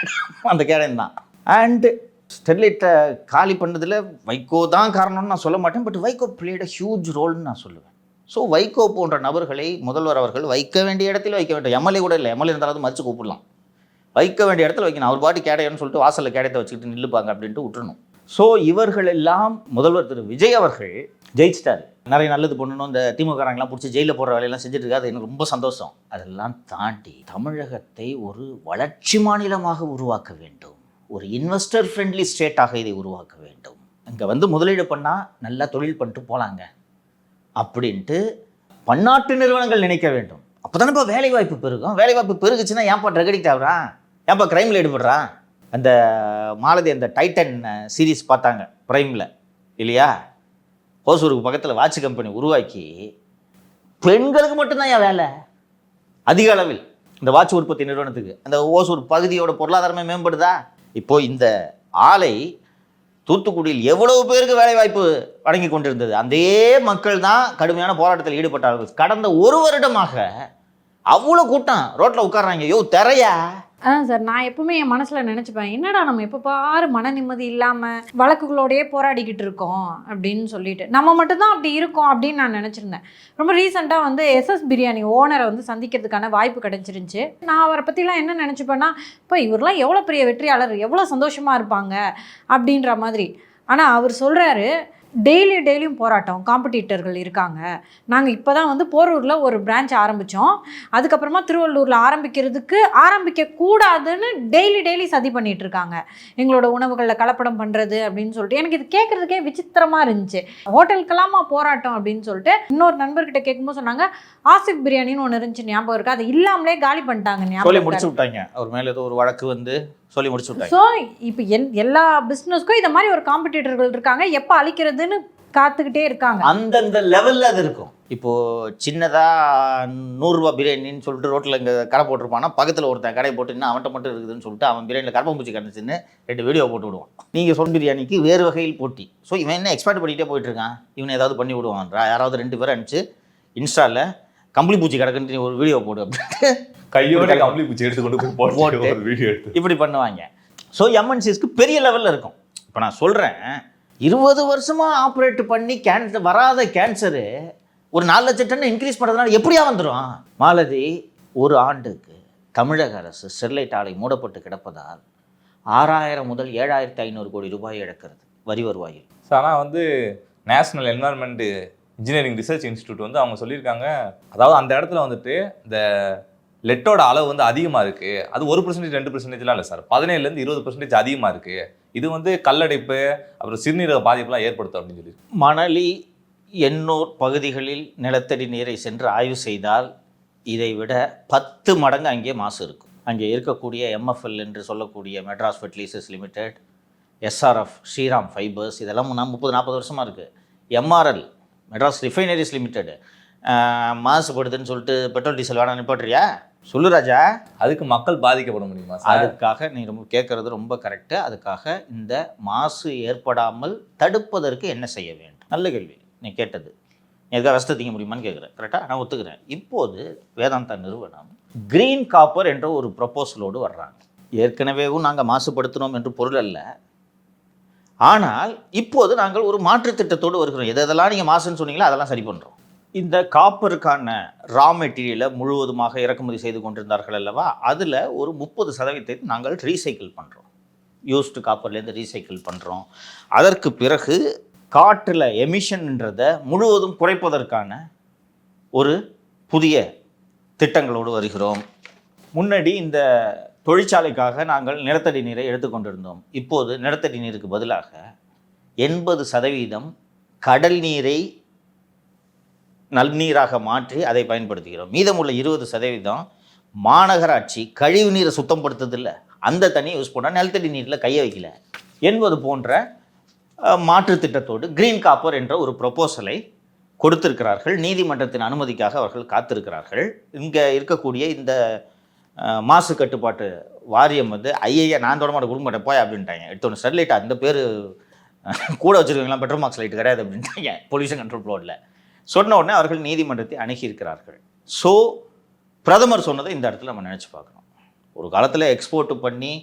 அந்த கேடயம் தான். அண்டு ஸ்டெர்லைட்டை காலி பண்ணதில் வைகோ தான் காரணம்னு நான் சொல்ல மாட்டேன், but Vaiko played a huge ரோல்னு நான் சொல்லுவேன். ஸோ வைகோ போன்ற நபர்களை முதல்வர் அவர்கள் வைக்க வேண்டிய இடத்துல வைக்க வேண்டும். எம்எல்ஏ கூட இல்லை, எம்எல்ஏ இருந்தாலும் மறித்து கூப்பிடலாம். வைக்க வேண்டிய இடத்துல வைக்கணும். அவர் பாட்டு கேடையன்னு சொல்லிட்டு வாசலில் கேடயத்தை வச்சுக்கிட்டு நில்லுப்பாங்க அப்படின்ட்டு விட்டுறணும். ஸோ இவர்கள் எல்லாம் முதல்வர் திரு விஜய் அவர்கள் ஜெயிச்சிட்டார். நிறைய நல்லது பண்ணணும், இந்த திமுககாரங்களாம் பிடிச்சி ஜெயிலில் போடுற வேலையெல்லாம் செஞ்சுட்டு இருக்காது, எனக்கு ரொம்ப சந்தோஷம். அதெல்லாம் தாண்டி தமிழகத்தை ஒரு வளர்ச்சி மாநிலமாக உருவாக்க வேண்டும், ஒரு இன்வெஸ்டர் ஃப்ரெண்ட்லி ஸ்டேட்டாக இதை உருவாக்க வேண்டும். இங்கே வந்து முதலீடு பண்ணால் நல்லா தொழில் பண்ணிட்டு போகலாங்க அப்படின்ட்டு பன்னாட்டு நிறுவனங்கள் நினைக்க வேண்டும். அப்போ தானே இப்போ வேலைவாய்ப்பு பெருகும். வேலைவாய்ப்பு பெருகுச்சுன்னா ஏன்ப்பா ட்ரக் அடிக்ட் ஆகுறான், ஏன்ப்பா க்ரைமில் ஈடுபடுறான்? அந்த மாலதி அந்த டைட்டன் சீரீஸ் பார்த்தாங்க ப்ரைமில் இல்லையா? ஹோசூருக்கு பக்கத்தில் வாட்ச் கம்பெனி உருவாக்கி பெண்களுக்கு மட்டும்தான் ஏன் வேலை அதிக அளவில் இந்த வாட்ச் உற்பத்தி நிறுவனத்துக்கு. அந்த ஓசூர் பகுதியோட பொருளாதாரமே மேம்படுதா? இப்போது இந்த ஆலை தூத்துக்குடியில் எவ்வளவு பேருக்கு வேலை வாய்ப்பு வழங்கி கொண்டிருந்தது. அதே மக்கள் தான் கடுமையான போராட்டத்தில் ஈடுபட்டார்கள். கடந்த 1 வருடமாக அவ்வளோ கூட்டம் ரோட்டில் உட்கார்றாங்க. யோ திரையா? அதான் சார், நான் எப்பவுமே என் மனசில் நினச்சிப்பேன், என்னடா நம்ம எப்போ பாரு மன நிம்மதி இல்லாமல் வழக்குகளோடையே போராடிக்கிட்டு இருக்கோம் அப்படின்னு சொல்லிட்டு. நம்ம மட்டும்தான் அப்படி இருக்கோம் அப்படின்னு நான் நினச்சிருந்தேன். ரொம்ப ரீசெண்டாக வந்து எஸ்எஸ் பிரியாணி ஓனரை வந்து சந்திக்கிறதுக்கான வாய்ப்பு கிடைச்சிருந்துச்சு. நான் அவரை பற்றிலாம் என்ன நினச்சிப்பேன்னா, இப்போ இவரெலாம் எவ்வளோ பெரிய வெற்றியாளர், எவ்வளோ சந்தோஷமாக இருப்பாங்க அப்படின்ற மாதிரி. ஆனால் அவர் சொல்கிறாரு, டெய்லியும் போராட்டம், காம்படிட்டர்கள் இருக்காங்க. நாங்கள் இப்போ தான் வந்து போரூரில் ஒரு பிரான்ச் ஆரம்பித்தோம், அதுக்கப்புறமா திருவள்ளூரில் ஆரம்பிக்கக்கூடாதுன்னு டெய்லி சதி பண்ணிகிட்டு இருக்காங்க. எங்களோட உணவுகளில் கலப்படம் பண்ணுறது அப்படின்னு சொல்லிட்டு எனக்கு இது கேட்குறதுக்கே விசித்திரமாக இருந்துச்சு. ஹோட்டலுக்கெல்லாமா போராட்டம் அப்படின்னு சொல்லிட்டு இன்னொரு நண்பர்கிட்ட கேட்கும்போது சொன்னாங்க, ஆசிப் பிரியாணின்னு ஒன்று இருந்துச்சு ஞாபகம் இருக்குது, அது இல்லாமலே காலி பண்ணிட்டாங்க. ஞாபகம் முடிச்சு விட்டாங்க. அவர் மேலே ஏதோ ஒரு வழக்கு வந்து சொல்லி முடிச்சு விட்டாங்க. ஸோ இப்போ எல்லா பிஸ்னஸ்க்கும் இந்த மாதிரி ஒரு காம்படிட்டர்கள் இருக்காங்க, எப்போ அழிக்கிறதுன்னு காத்துக்கிட்டே இருக்காங்க. அந்தந்த லெவலில் அது இருக்கும். இப்போது சின்னதாக 100 ரூபா பிரியாணின்னு சொல்லிட்டு ரோட்டில் இங்கே கடை போட்டிருப்பானா, பக்கத்தில் ஒருத்தன் கடை போட்டு இன்னும் அவன்கிட்ட மட்டும் இருக்குதுன்னு சொல்லிட்டு அவன் பிரியாணியில் கரப்பாம்பூச்சி கிடந்துச்சுன்னு 2 வீடியோ போட்டு விடுவான். நீங்கள் சொன்ன பிரியாணிக்கு வேறு வகையில் போட்டி. ஸோ இவன் என்ன எக்ஸ்பெக்ட் பண்ணிகிட்டே போயிட்டுருக்கான், இவனை ஏதாவது பண்ணி விடுவான்றா, யாராவது 2 பேரை அனுப்பிச்சு இன்ஸ்டாவில் கம்பளி பூச்சி கிடக்குன்னு ஒரு வீடியோ போடு அப்படின்ட்டு கையோட கம்பளி பூச்சி எடுத்துக்கொண்டு போய் போட்டு ஒரு வீடியோ எடுத்து இப்படி பண்ணுவாங்க. ஸோ எம்என்சிஸ்க்கு பெரிய லெவலில் இருக்கும். இப்போ நான் சொல்கிறேன், 20 வருஷமாக ஆப்ரேட் பண்ணி கேன்சர் வராத கேன்சரு ஒரு 4 லட்சம் டன் இன்க்ரீஸ் பண்ணுறதுனால எப்படியா வந்துடும்? மாலதி, ஒரு ஆண்டுக்கு தமிழக அரசு ஸ்டெர்லைட் ஆலை மூடப்பட்டு கிடப்பதால் 6000 முதல் 7500 கோடி ரூபாய் இழக்கிறது வரி வருவாயில். ஆனால் வந்து national environment engineering research institute வந்து அவங்க சொல்லியிருக்காங்க, அதாவது அந்த இடத்துல வந்துட்டு இந்த லெட்டோட அளவு வந்து அதிகமாக இருக்குது. அது 1% 2%லாம் இல்லை சார், 17% 20% அதிகமாக இருக்குது. இது வந்து கல்லடைப்பு அப்புறம் சிறுநீரக பாதிப்புலாம் ஏற்படுத்தும் அப்படின்னு சொல்லி. மணலி எண்ணூர் பகுதிகளில் நிலத்தடி நீரை சென்று ஆய்வு செய்தால் இதை விட 10 மடங்கு அங்கே மாசு இருக்கும். அங்கே இருக்கக்கூடிய MFL என்று சொல்லக்கூடிய Madras fertilisers limited, SRF Shriram fibres, இதெல்லாம் 30-40 வருஷமாக இருக்குது. MRL மெட்ராஸ் ரிஃபைனரிஸ் லிமிடெட் மாசுபடுதுன்னு சொல்லிட்டு பெட்ரோல் டீசல் வேணாம் நிப்பாட்டுறியா? சொல்லு ராஜா. அதுக்கு மக்கள் பாதிக்கப்பட முடியுமா சார்? அதுக்காக நீ ரொம்ப கேட்குறது ரொம்ப கரெக்டு. அதுக்காக இந்த மாசு ஏற்படாமல் தடுப்பதற்கு என்ன செய்ய வேண்டும்? நல்ல கேள்வி நீ கேட்டது. நீ எதுக்காக விஷத்தை திங்க முடியுமான்னு கேட்குறேன். கரெக்டாக நான் ஒத்துக்கிறேன். இப்போது வேதாந்தா நிறுவனம் கிரீன் காப்பர் என்ற ஒரு ப்ரொப்போசலோடு வர்றாங்க. ஏற்கனவேவும் நாங்கள் மாசுபடுத்தினோம் என்று பொருள் அல்ல, ஆனால் இப்போது நாங்கள் ஒரு மாற்று திட்டத்தோடு வருகிறோம். எதெல்லாம் நீங்கள் மாசுன்னு சொன்னீங்களோ அதெல்லாம் சரி பண்ணுறோம். இந்த காப்பருக்கான ரா மெட்டீரியலை முழுவதுமாக இறக்குமதி செய்து கொண்டிருந்தார்கள் அல்லவா, அதில் ஒரு 30% நாங்கள் ரீசைக்கிள் பண்ணுறோம். யூஸ்டு காப்பர்லேருந்து ரீசைக்கிள் பண்ணுறோம். அதற்கு பிறகு காற்றில் எமிஷன்ன்றதை முழுவதும் குறைப்பதற்கான ஒரு புதிய திட்டங்களோடு வருகிறோம். முன்னாடி இந்த தொழிற்சாலைக்காக நாங்கள் நிலத்தடி நீரை எடுத்துக்கொண்டிருந்தோம். இப்போது நிலத்தடி நீருக்கு பதிலாக 80% கடல் நீரை நன்னீராக மாற்றி அதை பயன்படுத்துகிறோம். மீதமுள்ள 20% மாநகராட்சி கழிவு நீரை சுத்தம் படுத்துறதில்ல, அந்த தண்ணியை யூஸ் பண்ணால் நிலத்தடி நீரில் கையை வைக்கல என்பது போன்ற மாற்று திட்டத்தோடு கிரீன் காப்பர் என்ற ஒரு ப்ரொப்போசலை கொடுத்திருக்கிறார்கள். நீதிமன்றத்தின் அனுமதிக்காக அவர்கள் காத்திருக்கிறார்கள். இங்கே இருக்கக்கூடிய இந்த மாசு கட்டுப்பாட்டு வாரியம் வந்து ஐயா நான் தொடமாட்ட கொடுக்க மாட்டேன் போய் அப்படின்ட்டாங்க. எடுத்தோன்னு ஸ்டெர்லைட் அந்த பேர் கூட வச்சுருக்கீங்களா, பெட்ரோல் மார்க்ஸ் லைட் கிடையாது அப்படின்ட்டாங்க பொல்யூஷன் கண்ட்ரோல் போர்டில். சொன்ன உடனே அவர்கள் நீதிமன்றத்தை அணுகியிருக்கிறார்கள். ஸோ பிரதமர் சொன்னதை இந்த இடத்துல நம்ம நினச்சி பார்க்கணும். ஒரு காலத்தில் எக்ஸ்போர்ட் பண்ணி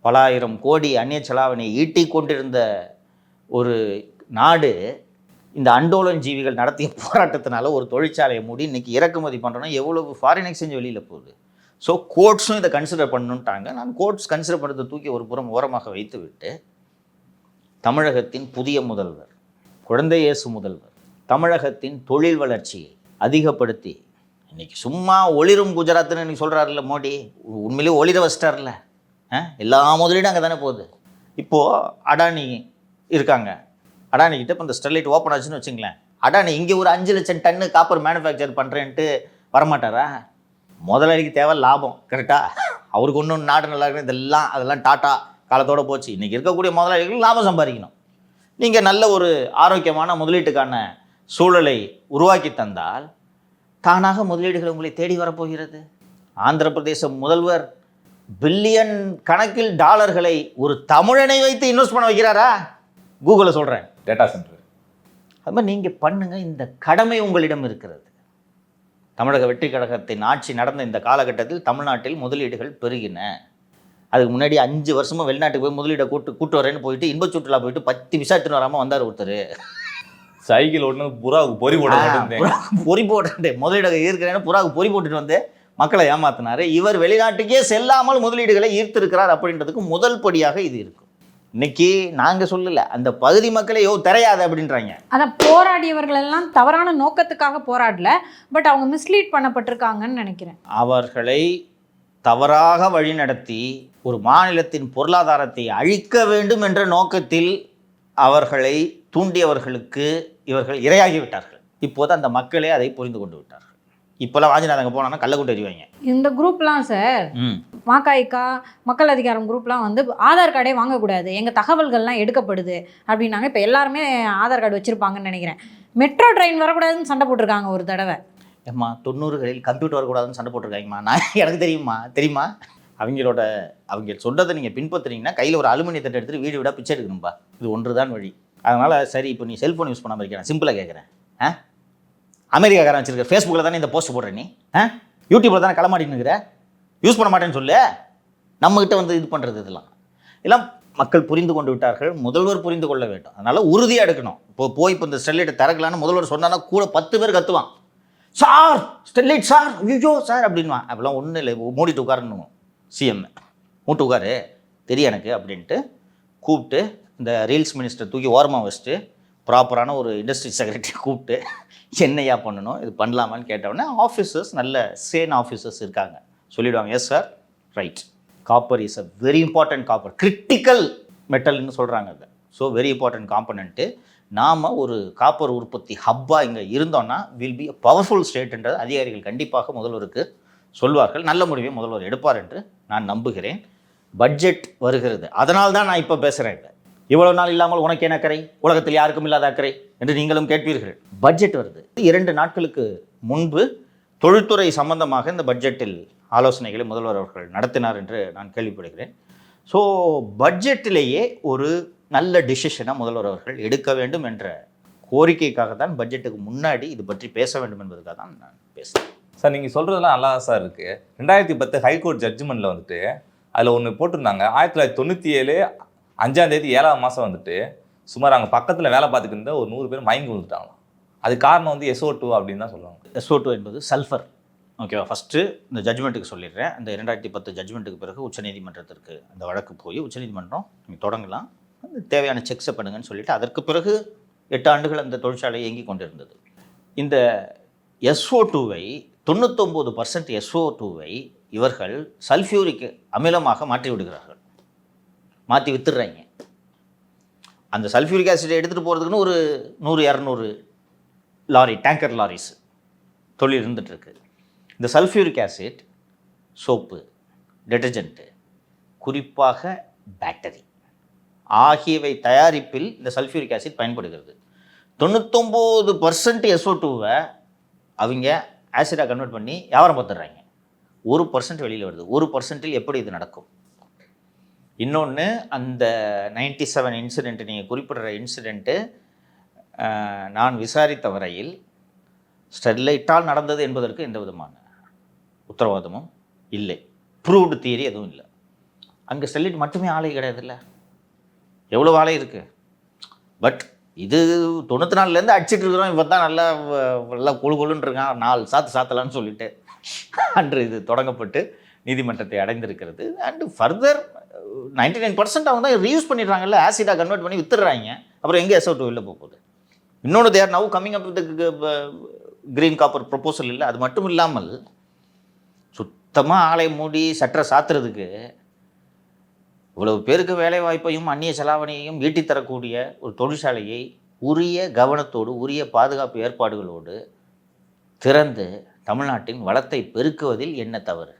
பல ஆயிரம் கோடி அந்நிய செலாவணி ஈட்டி கொண்டிருந்த ஒரு நாடு இந்த அண்டோலன் ஜீவிகள் நடத்திய போராட்டத்தினால ஒரு தொழிற்சாலையை மூடி இன்றைக்கி இறக்குமதி பண்ணுறோன்னா எவ்வளவு ஃபாரின் எக்ஸ்சேஞ்ச் வெளியில் போகுது. ஸோ கோர்ட்ஸும் இதை கன்சிடர் பண்ணணுன்ட்டாங்க. நான் கோர்ட்ஸ் கன்சிடர் பண்ணுறதை தூக்கி ஒரு புறம் ஓரமாக வைத்து விட்டு தமிழகத்தின் புதிய முதல்வர், குழந்தை இயேசு முதல்வர் தமிழகத்தின் தொழில் வளர்ச்சியை அதிகப்படுத்தி இன்றைக்கி சும்மா ஒளிரும் குஜராத்னு இன்றைக்கி சொல்கிறாருல்ல மோடி, உண்மையிலேயே ஒளிர வச்சிட்டார்ல. எல்லா முதலீடும் அங்கே தானே போகுது. இப்போது அடானி இருக்காங்க, அடானிக்கிட்ட இப்போ இந்த ஸ்டெர்லைட் ஓப்பன் ஆச்சுன்னு வச்சுங்களேன், அடானி இங்கே ஒரு 5 லட்சம் டன்னு காப்பர் மேனுஃபேக்சர் பண்ணுறேன்ட்டு வரமாட்டாரா? முதலாளிக்கு தேவை லாபம், கரெக்டாக? அவருக்கு ஒன்றும் நாடு நல்லா இருக்குது, அதெல்லாம் டாட்டா காலத்தோடு போச்சு. இன்றைக்கி இருக்கக்கூடிய முதலாளிகள் லாபம் சம்பாதிக்கணும். நீங்கள் நல்ல ஒரு ஆரோக்கியமான முதலீட்டுக்கான சூழலை உருவாக்கி தந்தால் தானாக முதலீடுகள் உங்களை தேடி வரப்போகிறது. ஆந்திர பிரதேச முதல்வர் பில்லியன் கணக்கில் டாலர்களை ஒரு தமிழனை வைத்து இன்வெஸ்ட் பண்ண வைக்கிறாரா? கூகுளில் சொல்கிறேன், டேட்டா சென்டர். அது மாதிரி நீங்கள் பண்ணுங்கள், இந்த கடமை உங்களிடம் இருக்கிறது. தமிழக வெற்றி கழகத்தின் ஆட்சி நடந்த இந்த காலகட்டத்தில் தமிழ்நாட்டில் முதலீடுகள் பெருகின. அதுக்கு முன்னாடி 5 வருஷமாக வெளிநாட்டுக்கு போய் முதலீடை கூட்டு வரேன்னு போயிட்டு இன்ப சுற்றுலா போயிட்டு 10 விசா எடுத்துன்னு வராமல் வந்தார் ஒருத்தர். சைக்கிள் ஓட்டு புறாவுக்கு பொறி போட்டு முதலீடு இருக்கிறேன்னு புறாவுக்கு பொறி போட்டுட்டு வந்து மக்களை ஏமாத்தினார். இவர் வெளிநாட்டுக்கே செல்லாமல் முதலீடுகளை ஈர்த்திருக்கிறார். அப்படின்றதுக்கு முதல் படியாக இது இருக்கும். இன்னைக்கு நாங்கள் சொல்லலை, அந்த பகுதி மக்களை தெரியாது அப்படின்றாங்க. அதான் போராடியவர்கள் எல்லாம் தவறான நோக்கத்துக்காக போராடல, பட் அவங்க மிஸ்லீட் பண்ணப்பட்டிருக்காங்கன்னு நினைக்கிறேன். அவர்களை தவறாக வழிநடத்தி ஒரு மாநிலத்தின் பொருளாதாரத்தை அழிக்க வேண்டும் என்ற நோக்கத்தில் அவர்களை தூண்டியவர்களுக்கு இவர்கள் இரையாகிவிட்டார்கள். இப்போது அந்த மக்களே அதை புரிந்து கொண்டு விட்டார்கள். இப்போல்லாம் வாஞ்சிநாதன் அங்கே போனான்னா கள்ளக்கூட்டு எறிவாங்க. இந்த குரூப்லாம் சார், மாகாய்க்கா மக்கள் அதிகாரம் குரூப்லாம் வந்து ஆதார் கார்டே வாங்கக்கூடாது, எங்கள் தகவல்கள்லாம் எடுக்கப்படுது அப்படின்னாங்க. இப்போ எல்லாருமே ஆதார் கார்டு வச்சுருப்பாங்கன்னு நினைக்கிறேன். மெட்ரோ ட்ரெயின் வரக்கூடாதுன்னு சண்டை போட்டிருக்காங்க ஒரு தடவை. ஏம்மா 90களில் கம்ப்யூட்டர் வரக்கூடாதுன்னு சண்டை போட்டிருக்காங்கம்மா. நான் எனக்கு தெரியுமா? அவங்க சொல்றதை நீங்கள் பின்பற்றுறீங்கன்னா கையில் ஒரு அலுமினிய தட்டை எடுத்துகிட்டு வீடு விட பிச்சை எடுக்கணும்பா. இது ஒன்று தான் வழி. அதனால் சரி, இப்போ நீ செல்ஃபோன் யூஸ் பண்ணாமல் இருக்கேன், சிம்பிளாக கேட்குறேன். அமெரிக்காக்காரன் வச்சிருக்க ஃபேஸ்புக்கில் தானே இந்த போஸ்ட் போடுற நீ, யூடியூப்பில் தானே களமாட்டின்னு இருக்கிற, யூஸ் பண்ண மாட்டேன்னு சொல்லு. நம்மகிட்ட வந்து இது பண்ணுறது இதெல்லாம் மக்கள் புரிந்து கொண்டு விட்டார்கள். முதல்வர் புரிந்து கொள்ள வேண்டும். அதனால் உறுதியாக எடுக்கணும். இப்போ இந்த ஸ்டெர்லைட்டை திறக்கலான்னு முதல்வர் சொன்னான்னா கூட 10 பேர் கத்துவான், சார் ஸ்டெர்லைட் சார், ஐயோ சார் அப்படின்வான். அப்படிலாம் ஒன்றும் இல்லை, மூடிட்டு உட்காரணும். சிஎம் மூட்டு உட்காரு தெரியும் எனக்கு அப்படின்ட்டு கூப்பிட்டு இந்த ரீல்ஸ் மினிஸ்டர் தூக்கி ஓரமாக வச்சுட்டு ப்ராப்பரான ஒரு இண்டஸ்ட்ரி செக்ரட்டரி கூப்பிட்டு என்னையா பண்ணணும், இது பண்ணலாமான்னு கேட்டவுடனே ஆஃபீஸர்ஸ், நல்ல சேன் ஆஃபீஸர்ஸ் இருக்காங்க, சொல்லிவிடுவாங்க. Yes sir, right, copper is a very important, copper critical மெட்டல்னு சொல்கிறாங்க. அதை ஸோ வெரி இம்பார்ட்டன்ட் காம்பனண்ட்டு. நாம் ஒரு காப்பர் உற்பத்தி ஹப்பாக இங்கே இருந்தோன்னா வில் பி அ பவர்ஃபுல் ஸ்டேட்ன்றது அதிகாரிகள் கண்டிப்பாக முதல்வருக்கு சொல்வார்கள். நல்ல முடிவை முதல்வர் எடுப்பார் என்று நான் நம்புகிறேன். பட்ஜெட் வருகிறது, அதனால் தான் நான் இப்போ பேசுகிறேன். இவ்வளவு நாள் இல்லாமல் உனக்கு என்ன அக்கறை, உலகத்தில் யாருக்கும் இல்லாத அக்கறை என்று நீங்களும் கேட்பீர்கள். பட்ஜெட் வருது. 2 நாட்களுக்கு முன்பு தொழில்துறை சம்பந்தமாக இந்த பட்ஜெட்டில் ஆலோசனைகளை முதல்வர் அவர்கள் நடத்தினார் என்று நான் கேள்விப்படுகிறேன். ஸோ பட்ஜெட்டிலேயே ஒரு நல்ல டிசிஷனாக முதல்வர் அவர்கள் எடுக்க வேண்டும் என்ற கோரிக்கைக்காக தான் பட்ஜெட்டுக்கு முன்னாடி இது பற்றி பேச வேண்டும் என்பதுக்காக தான் நான் பேசுகிறேன். சார் நீங்கள் சொல்கிறதுலாம் நல்லா தான் சார் இருக்குது. 2010 ஹைகோர்ட் ஜட்ஜ்மெண்ட்டில் வந்துட்டு அதில் ஒன்று போட்டிருந்தாங்க. 1997 5ஆம் தேதி 7ஆம் மாதம் வந்துட்டு சுமார் அங்கே பக்கத்தில் வேலை பார்த்துட்டு இருந்த ஒரு 100 பேர் மயங்கி விழுந்துட்டாங்களாம். அது காரணம் வந்து SO2 அப்படின்னு தான் சொல்லுவாங்க. SO2 என்பது சல்ஃபர். ஓகேவா, ஃபஸ்ட்டு இந்த ஜட்ஜ்மெண்ட்டுக்கு சொல்லிடுறேன். அந்த 2010 ஜட்ஜ்மெண்ட்டுக்கு பிறகு உச்சநீதிமன்றத்திற்கு அந்த வழக்கு போய் உச்சநீதிமன்றம் நீங்கள் தொடங்கலாம், தேவையான செக்ஸை பண்ணுங்கன்னு சொல்லிவிட்டு அதற்கு பிறகு 8 ஆண்டுகள் அந்த தொழிற்சாலை இயங்கி கொண்டிருந்தது. இந்த SO2வை 99% SO2வை இவர்கள் சல்ஃபியூரிக் அமிலமாக மாற்றி விடுகிறார்கள், மாற்றி வித்துடுறாங்க. அந்த சல்ஃபியூரிக் ஆசிடை எடுத்துகிட்டு போகிறதுக்குன்னு ஒரு 100-200 லாரி, டேங்கர் லாரிஸ் தொழில் இருந்துகிட்ருக்கு. இந்த சல்ஃபியூரிக் ஆசிட் சோப்பு, டிட்டர்ஜென்ட்டு, குறிப்பாக பேட்டரி ஆகியவை தயாரிப்பில் இந்த சல்ஃபியூரிக் ஆசிட் பயன்படுகிறது. 99% SO2வை அவங்க ஆசிடாக கன்வெர்ட் பண்ணி வியாபாரம் பார்த்துடுறாங்க. 1% வெளியில் வருது. 1%ல் எப்படி இது நடக்கும்? இன்னொன்று, அந்த 97 இன்சிடெண்ட்டு, நீங்கள் குறிப்பிடுற இன்சிடெண்ட்டு நான் விசாரித்த வரையில் ஸ்டெர்லைட்டால் நடந்தது என்பதற்கு எந்த விதமான உத்தரவாதமும் இல்லை, ப்ரூவ்டு தியரி எதுவும் இல்லை. அங்கே ஸ்டெர்லைட் மட்டுமே ஆலை கிடையாதுல்ல, எவ்வளோ ஆலை இருக்குது. பட் இது 94லேருந்து அடிச்சிட்டு இருக்கிறோம், இவன் தான் நல்லா கொழுன்னு இருக்கான், 4 சாத்தலான்னு சொல்லிட்டு அன்று இது தொடங்கப்பட்டு நீதிமன்றத்தை அடைந்திருக்கிறது. அண்டு ஃபர்தர் 99% அவங்க தான் ரீயூஸ் பண்ணிடுறாங்கல்ல, ஆசிடாக கன்வெர்ட் பண்ணி வித்துடுறாங்க. அப்புறம் எங்கே SO2 வெளில போகுது? இன்னொன்று, there now coming up with green copper proposal இல்லை. அது மட்டும் இல்லாமல் சுத்தமாக ஆலை மூடி சட்டரை சாத்துறதுக்கு இவ்வளவு பேருக்கு வேலை வாய்ப்பையும் அந்நிய செலாவணியையும் ஈட்டித்தரக்கூடிய ஒரு தொழிற்சாலையை உரிய கவனத்தோடு உரிய பாதுகாப்பு ஏற்பாடுகளோடு திறந்து தமிழ்நாட்டின் வளத்தை பெருக்குவதில் என்ன தவறு?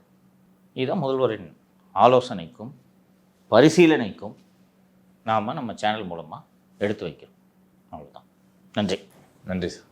இதுதான் முதல்வரின் ஆலோசனைக்கும் பரிசீலனைக்கும் நாம் நம்ம சேனல் மூலமாக எடுத்து வைக்கிறோம். அவ்வளோதான். நன்றி. நன்றி சார்.